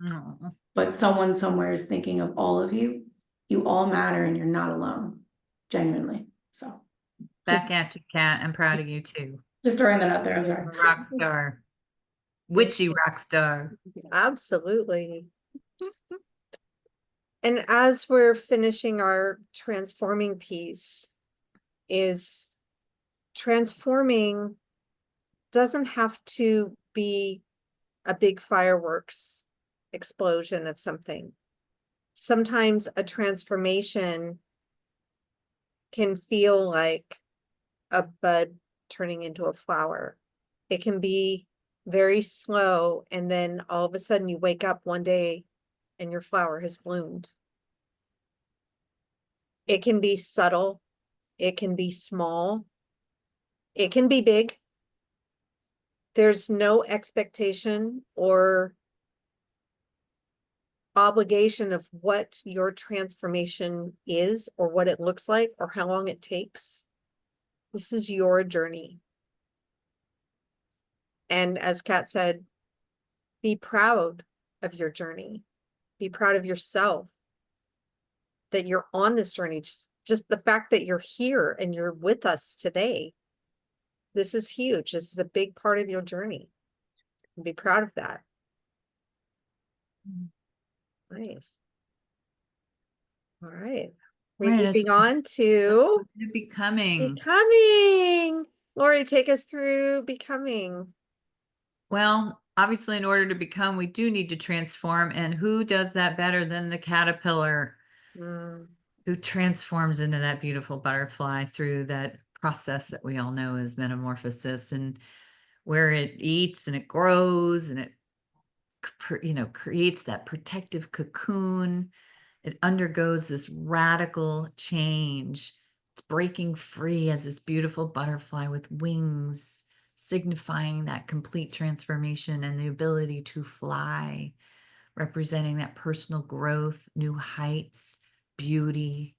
Oh, But someone somewhere is thinking of all of you. You all matter and you're not alone, genuinely. So back at you, Kat. I'm proud of you too. just throwing that out there. I'm sorry. Rock star. Witchy rock star. Absolutely. And as we're finishing our transforming piece, is transforming doesn't have to be a big fireworks explosion of something. Sometimes a transformation can feel like a bud turning into a flower. It can be very slow, and then all of a sudden you wake up one day and your flower has bloomed. It can be subtle, it can be small, it can be big. There's no expectation or obligation of what your transformation is or what it looks like or how long it takes. This is your journey. And as Kat said, be proud of your journey. Be proud of yourself that you're on this journey. Just the fact that you're here and you're with us today. This is huge. This is a big part of your journey. Be proud of that. Nice. All right. We're Right, moving on to becoming. becoming. Lori, take us through becoming. Well, obviously, in order to become, we do need to transform. And who does that better than the caterpillar who transforms into that beautiful butterfly through that process that we all know as metamorphosis, and where it eats and it grows and it, creates that protective cocoon. It undergoes this radical change. It's breaking free as this beautiful butterfly with wings, signifying that complete transformation and the ability to fly, representing that personal growth, new heights, beauty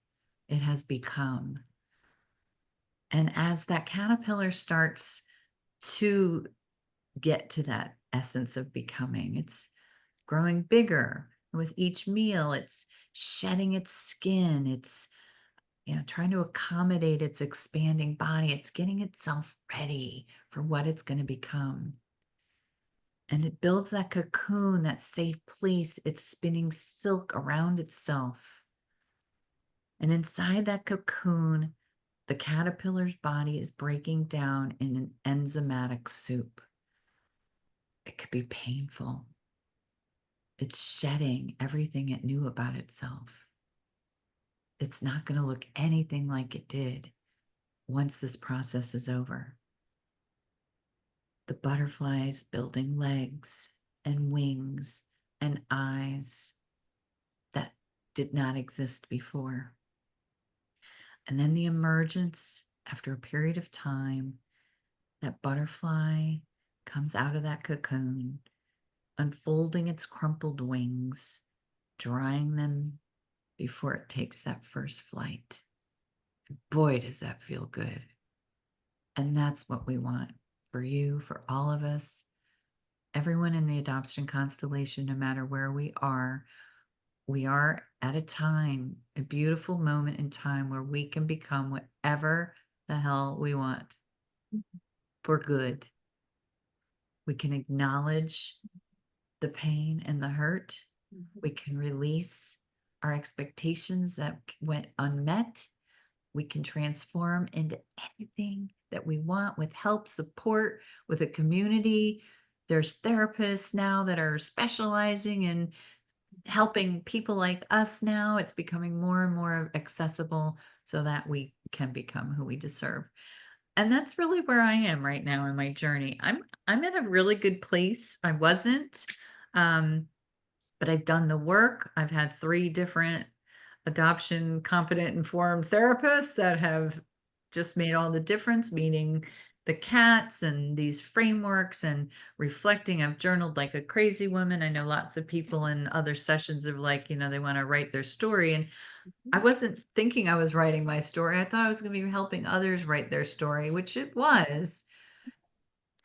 it has become. And as that caterpillar starts to get to that essence of becoming, it's growing bigger, And with each meal, it's shedding its skin. It's, trying to accommodate its expanding body. It's getting itself ready for what it's going to become. And it builds that cocoon, that safe place. It's spinning silk around itself. And inside that cocoon, the caterpillar's body is breaking down in an enzymatic soup. It could be painful. It's shedding everything it knew about itself. It's not going to look anything like it did once this process is over. The butterflies building legs and wings and eyes that did not exist before. And then the emergence after a period of time, that butterfly comes out of that cocoon, unfolding its crumpled wings, drying them before it takes that first flight. Boy, does that feel good. And that's what we want for you, for all of us, everyone in the adoption constellation, no matter where we are at a time, a beautiful moment in time where we can become whatever the hell we want for good. We can acknowledge the pain and the hurt. We can release our expectations that went unmet. We can transform into anything that we want with help, support, with a community. There's therapists now that are specializing in helping people like us now. It's becoming more and more accessible so that we can become who we deserve. And that's really where I am right now in my journey. I'm in a really good place. I wasn't, but I've done the work. I've had 3 different adoption competent informed therapists that have just made all the difference, meeting the cats and these frameworks and reflecting. I've journaled like a crazy woman. I know lots of people in other sessions of like, they want to write their story. And I wasn't thinking I was writing my story. I thought I was going to be helping others write their story, which it was.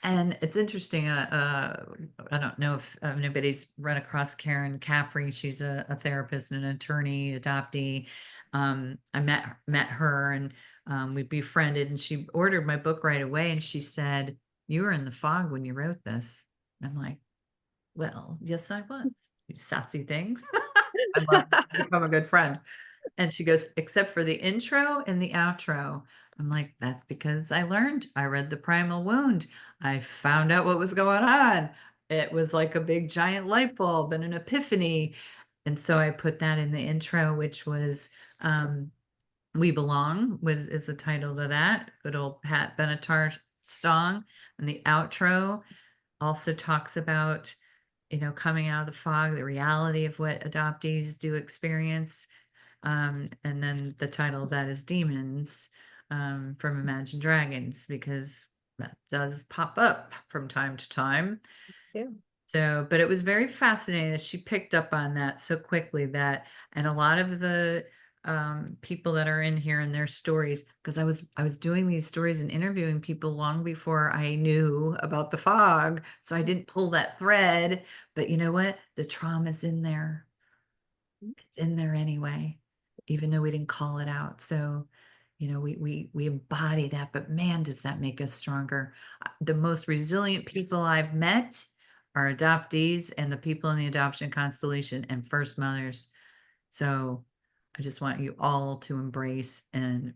And it's interesting. I don't know if anybody's run across Karen Caffrey. She's a therapist and an attorney, adoptee. I met her and we befriended, and she ordered my book right away. And she said, "You were in the fog when you wrote this." And I'm like, "Well, yes, I was. You sassy thing." I love to become a good friend. And she goes, "Except for the intro and the outro." I'm like, "That's because I learned. I read The Primal Wound. I found out what was going on. It was like a big giant light bulb and an epiphany." And so I put that in the intro, which was "We Belong" is the title of that. Good old Pat Benatar song. And the outro also talks about, coming out of the fog, the reality of what adoptees do experience. And then the title of that is Demons, from Imagine Dragons, because that does pop up from time to time. Yeah. So, but it was very fascinating that she picked up on that so quickly, and a lot of the people that are in here and their stories, because I was doing these stories and interviewing people long before I knew about the fog. So I didn't pull that thread, but you know what? The trauma's in there. It's in there anyway, even though we didn't call it out. So, we embody that, but man, does that make us stronger. The most resilient people I've met are adoptees and the people in the adoption constellation and first mothers. So I just want you all to embrace and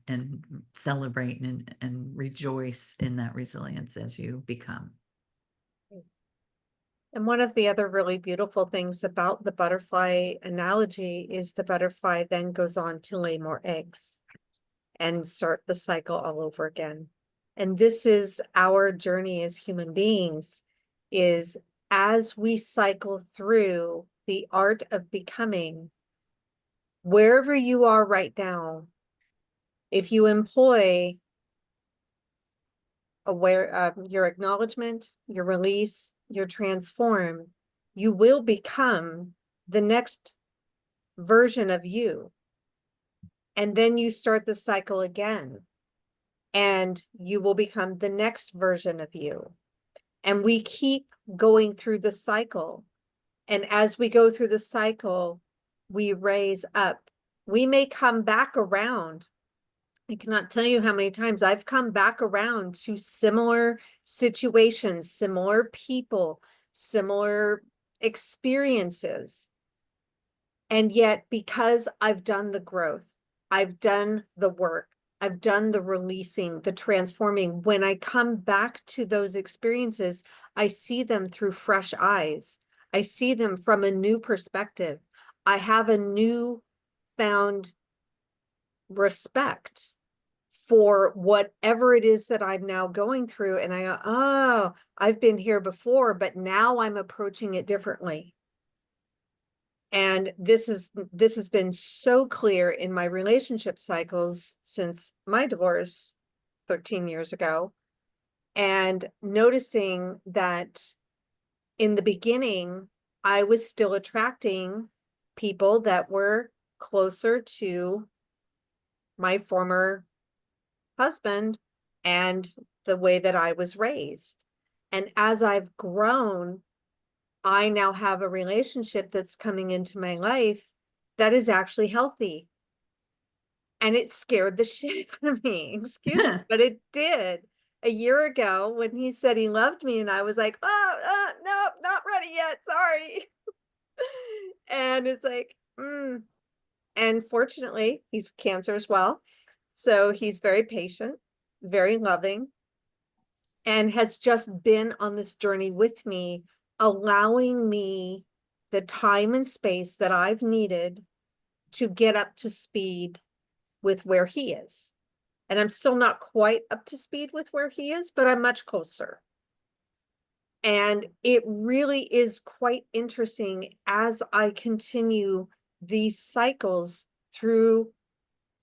celebrate and rejoice in that resilience as you become. And one of the other really beautiful things about the butterfly analogy is the butterfly then goes on to lay more eggs and start the cycle all over again. And this is our journey as human beings, is as we cycle through the art of becoming, wherever you are right now, if you employ your acknowledgement, your release, your transform, you will become the next version of you. And then you start the cycle again, and you will become the next version of you. And we keep going through the cycle And as we go through the cycle, we raise up. We may come back around. I cannot tell you how many times I've come back around to similar situations, similar people, similar experiences. And yet, because I've done the growth, I've done the work, I've done the releasing, the transforming, when I come back to those experiences, I see them through fresh eyes. I see them from a new perspective. I have a new found respect for whatever it is that I'm now going through. And I go, oh, I've been here before, but now I'm approaching it differently. And this has been so clear in my relationship cycles since my divorce 13 years ago. And noticing that in the beginning, I was still attracting people that were closer to my former husband and the way that I was raised. And as I've grown, I now have a relationship that's coming into my life that is actually healthy. And it scared the shit out of me. Excuse me, but it did. A year ago when he said he loved me, and I was like, oh, no, not ready yet. Sorry. And it's like, And fortunately, he's cancer as well. So he's very patient, very loving, and has just been on this journey with me, allowing me the time and space that I've needed to get up to speed with where he is. And I'm still not quite up to speed with where he is, but I'm much closer. And it really is quite interesting as I continue these cycles through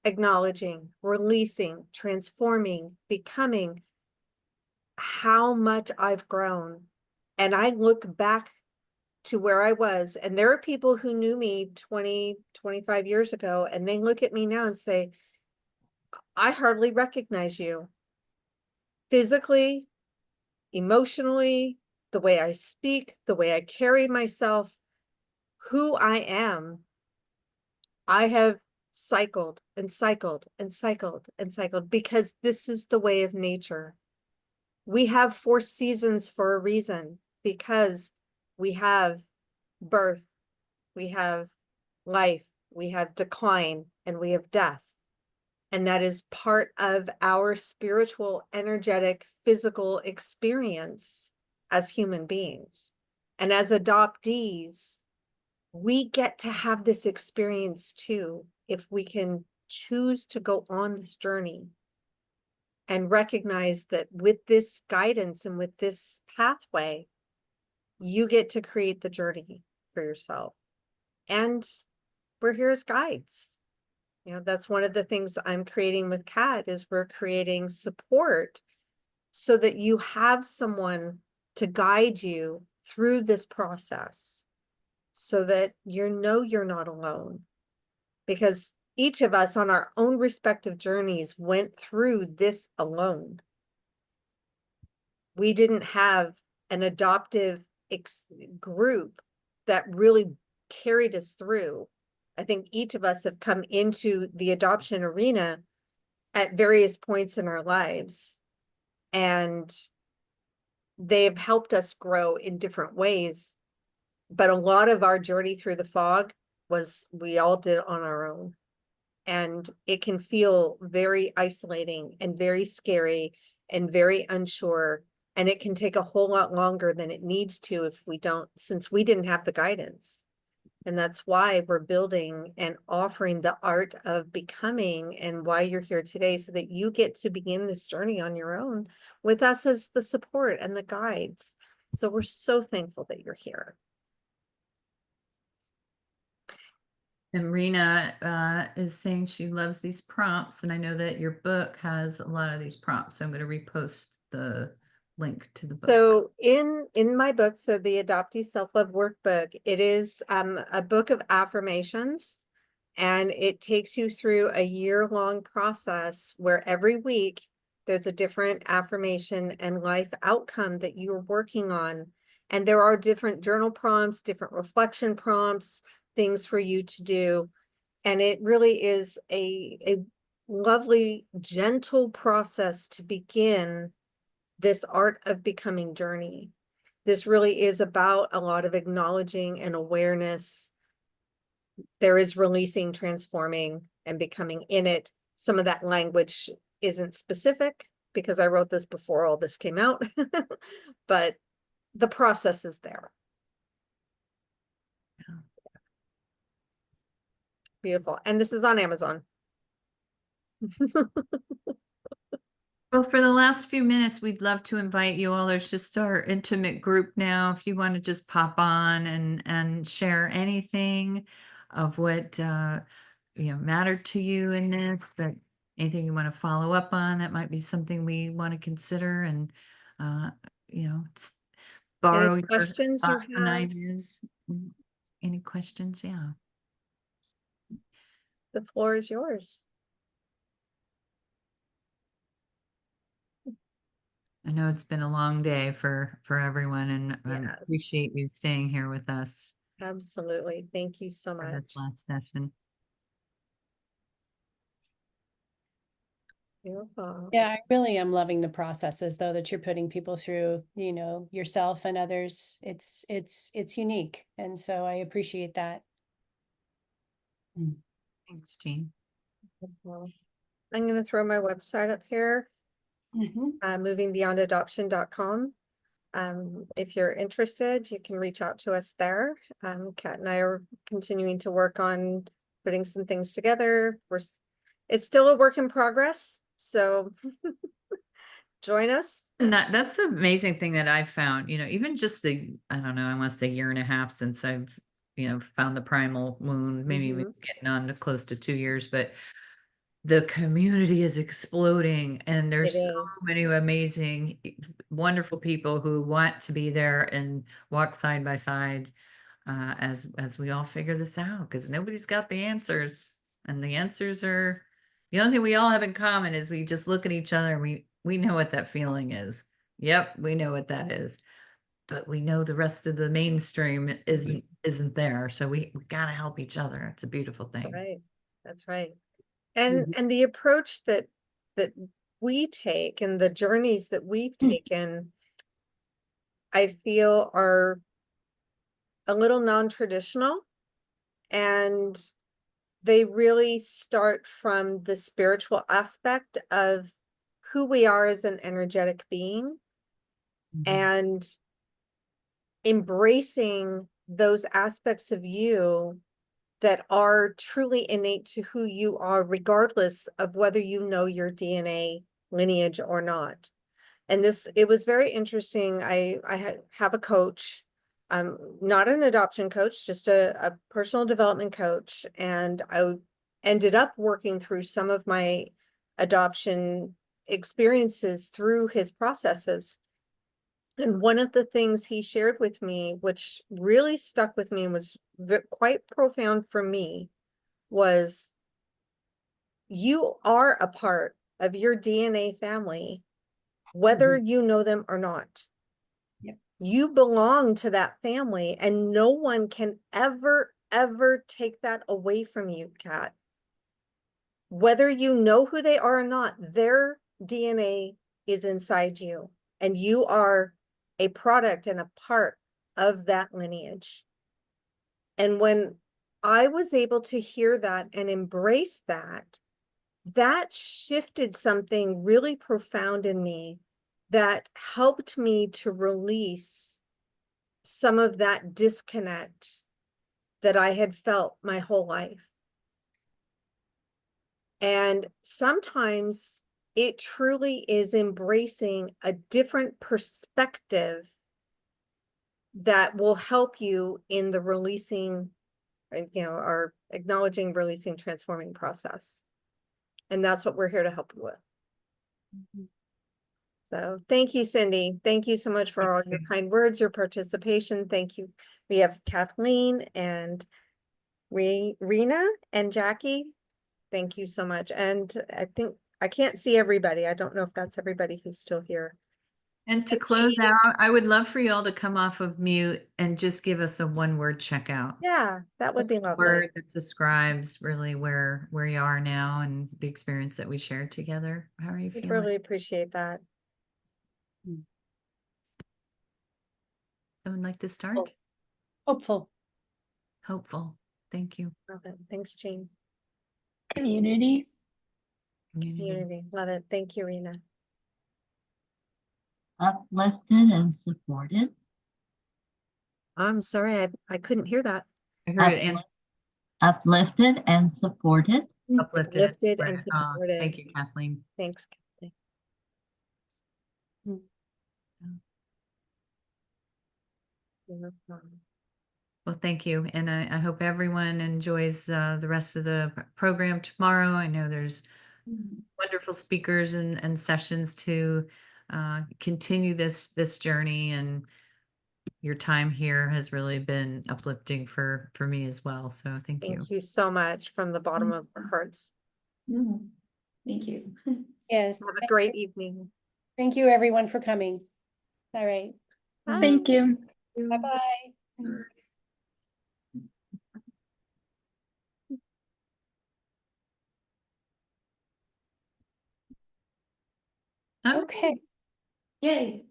acknowledging, releasing, transforming, becoming, how much I've grown. And I look back to where I was, and there are people who knew me 20, 25 years ago, and they look at me now and say, I hardly recognize you. Physically, emotionally, the way I speak, the way I carry myself, who I am. I have cycled and cycled and cycled and cycled because this is the way of nature. We have 4 seasons for a reason, because we have birth, we have life, we have decline, and we have death. And that is part of our spiritual, energetic, physical experience as human beings. And as adoptees, we get to have this experience too, if we can choose to go on this journey and recognize that with this guidance and with this pathway, you get to create the journey for yourself. And we're here as guides. You know, that's one of the things I'm creating with Kat, is we're creating support so that you have someone to guide you through this process, so that you know you're not alone. Because each of us on our own respective journeys went through this alone. We didn't have an adoptive group that really carried us through. I think each of us have come into the adoption arena at various points in our lives, and they've helped us grow in different ways. But a lot of our journey through the fog was we all did on our own. And it can feel very isolating and very scary and very unsure. And it can take a whole lot longer than it needs to if we don't, since we didn't have the guidance. And that's why we're building and offering the art of becoming, and why you're here today, so that you get to begin this journey on your own with us as the support and the guides. So we're so thankful that you're here. And Rena is saying she loves these prompts, and I know that your book has a lot of these prompts. So I'm going to repost the link to the book. So in my book, so the Adoptee Self-Love Workbook, it is a book of affirmations, and it takes you through a year-long process where every week there's a different affirmation and life outcome that you're working on. And there are different journal prompts, different reflection prompts, things for you to do. And it really is a lovely, gentle process to begin this art of becoming journey. This really is about a lot of acknowledging and awareness. There is releasing, transforming, and becoming in it. Some of that language isn't specific because I wrote this before all this came out, but the process is there. Yeah. Beautiful. And this is on Amazon. Well, for the last few minutes, we'd love to invite you all. There's just our intimate group now. If you want to just pop on and share anything of what mattered to you in this, that anything you want to follow up on, that might be something we want to consider, and just borrow your questions you thoughts and have? ideas. Any questions? Yeah. The floor is yours. I know it's been a long day for everyone, and I Yes. appreciate you staying here with us Absolutely. Thank you so for this much. last session. Beautiful. Yeah, I really am loving the processes though that you're putting people through, yourself and others. It's unique. And so I appreciate that. Thanks, Jean. Well, I'm going to throw my website up here, movingbeyondadoption.com. If you're interested, you can reach out to us there. Kat and I are continuing to work on putting some things together. It's still a work in progress, so join us. And that's the amazing thing that I've found, even just I don't know, I want to say year and a half since I've, found the primal wound, maybe even getting on to close to 2 years, but the community is exploding, and there's so is. many amazing, wonderful people who want to be there and walk side by side as we all figure this out, because nobody's got the answers, and the answers are the only thing we all have in common is we just look at each other and we know what that feeling is. Yep, we know what that is, but we know the rest of the mainstream isn't there, so we got to help each other. It's a beautiful thing. Right. That's right. And the approach that we take and the journeys that we've taken, I feel are a little non-traditional, and they really start from the spiritual aspect of who we are as an energetic being and embracing those aspects of you that are truly innate to who you are, regardless of whether you know your DNA lineage or not. And it was very interesting. I have a coach, not an adoption coach, just a personal development coach. And I ended up working through some of my adoption experiences through his processes. And one of the things he shared with me, which really stuck with me and was quite profound for me, was you are a part of your DNA family, whether you know them or not. Yep. You belong to that family, and no one can ever take that away from you, Kat. Whether you know who they are or not, their DNA is inside you, and you are a product and a part of that lineage. And when I was able to hear that and embrace that, that shifted something really profound in me that helped me to release some of that disconnect that I had felt my whole life. And sometimes it truly is embracing a different perspective that will help you in the releasing, or acknowledging, releasing, transforming process. And that's what we're here to help you with. So thank you, Cindy. Thank you so much for all your kind words, your participation. Thank you. We have Kathleen and Rena and Jackie. Thank you so much. And I think I can't see everybody. I don't know if that's everybody who's still here. And to And close Jean? out, I would love for you all to come off of mute and just give us a one-word checkout. Yeah, that would be lovely. Word that describes really where you are now and the experience that we shared together. How are you We'd feeling? really appreciate that. Someone like to start? Oh. Hopeful. Hopeful. Thank you. Love it. Thanks, Jean. Community, Community. Community. Love it. Thank you, Rena. uplifted and supported. I'm sorry, I couldn't hear that. I heard it and Uplifted and supported. uplifted. Lifted and supported. Thank supported. you, Kathleen. Thanks. Kathy. No problem. Well, thank you. And I hope everyone enjoys the rest of the program tomorrow. I know there's wonderful speakers and sessions to continue this journey, and your time here has really been uplifting for me as well. So thank you. Thank you so much from the bottom of our hearts. Thank you. Yes. Have a great evening. Thank you, everyone, for coming. All right. Bye. Thank you. Bye-bye. Okay. Yay.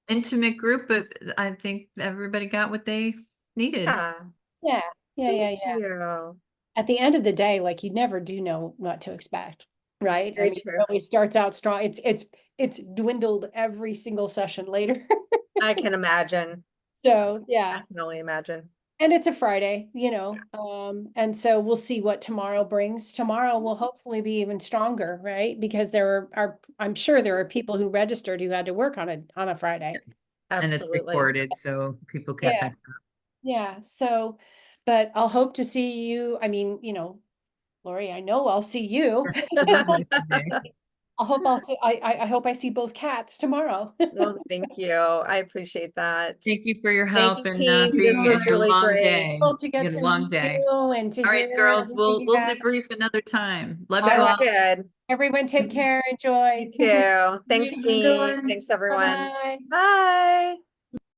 Intimate group, but I think everybody got what they needed. Yeah. Yeah. Yeah. Yeah. Thank Yeah. you. At the end of the day, like, you never do know what to expect, right? Very I mean, true. it always starts out strong. It's dwindled every single session later. I can imagine. So I yeah. can only imagine. And it's a Friday, and so we'll see what tomorrow brings. Tomorrow will hopefully be even stronger, right? Because I'm sure there are people who registered who had to work on a Friday. And it's Absolutely. recorded, so people get Yeah. that. Yeah, so, but I'll hope to see you. I mean, Lori, I know I'll see you. I hope I see both cats tomorrow. Well, thank you. I appreciate that. Thank you for your Thank help you, and team. This being was your really long great. day. Well, to get Your to long meet day. you and to All right, hear girls, we'll everything you have. debrief another time. Love you Sounds all. good. Everyone take care, enjoy. You too. Thanks, Thank you, Jean. everyone. Thanks, everyone. Bye-bye. Bye.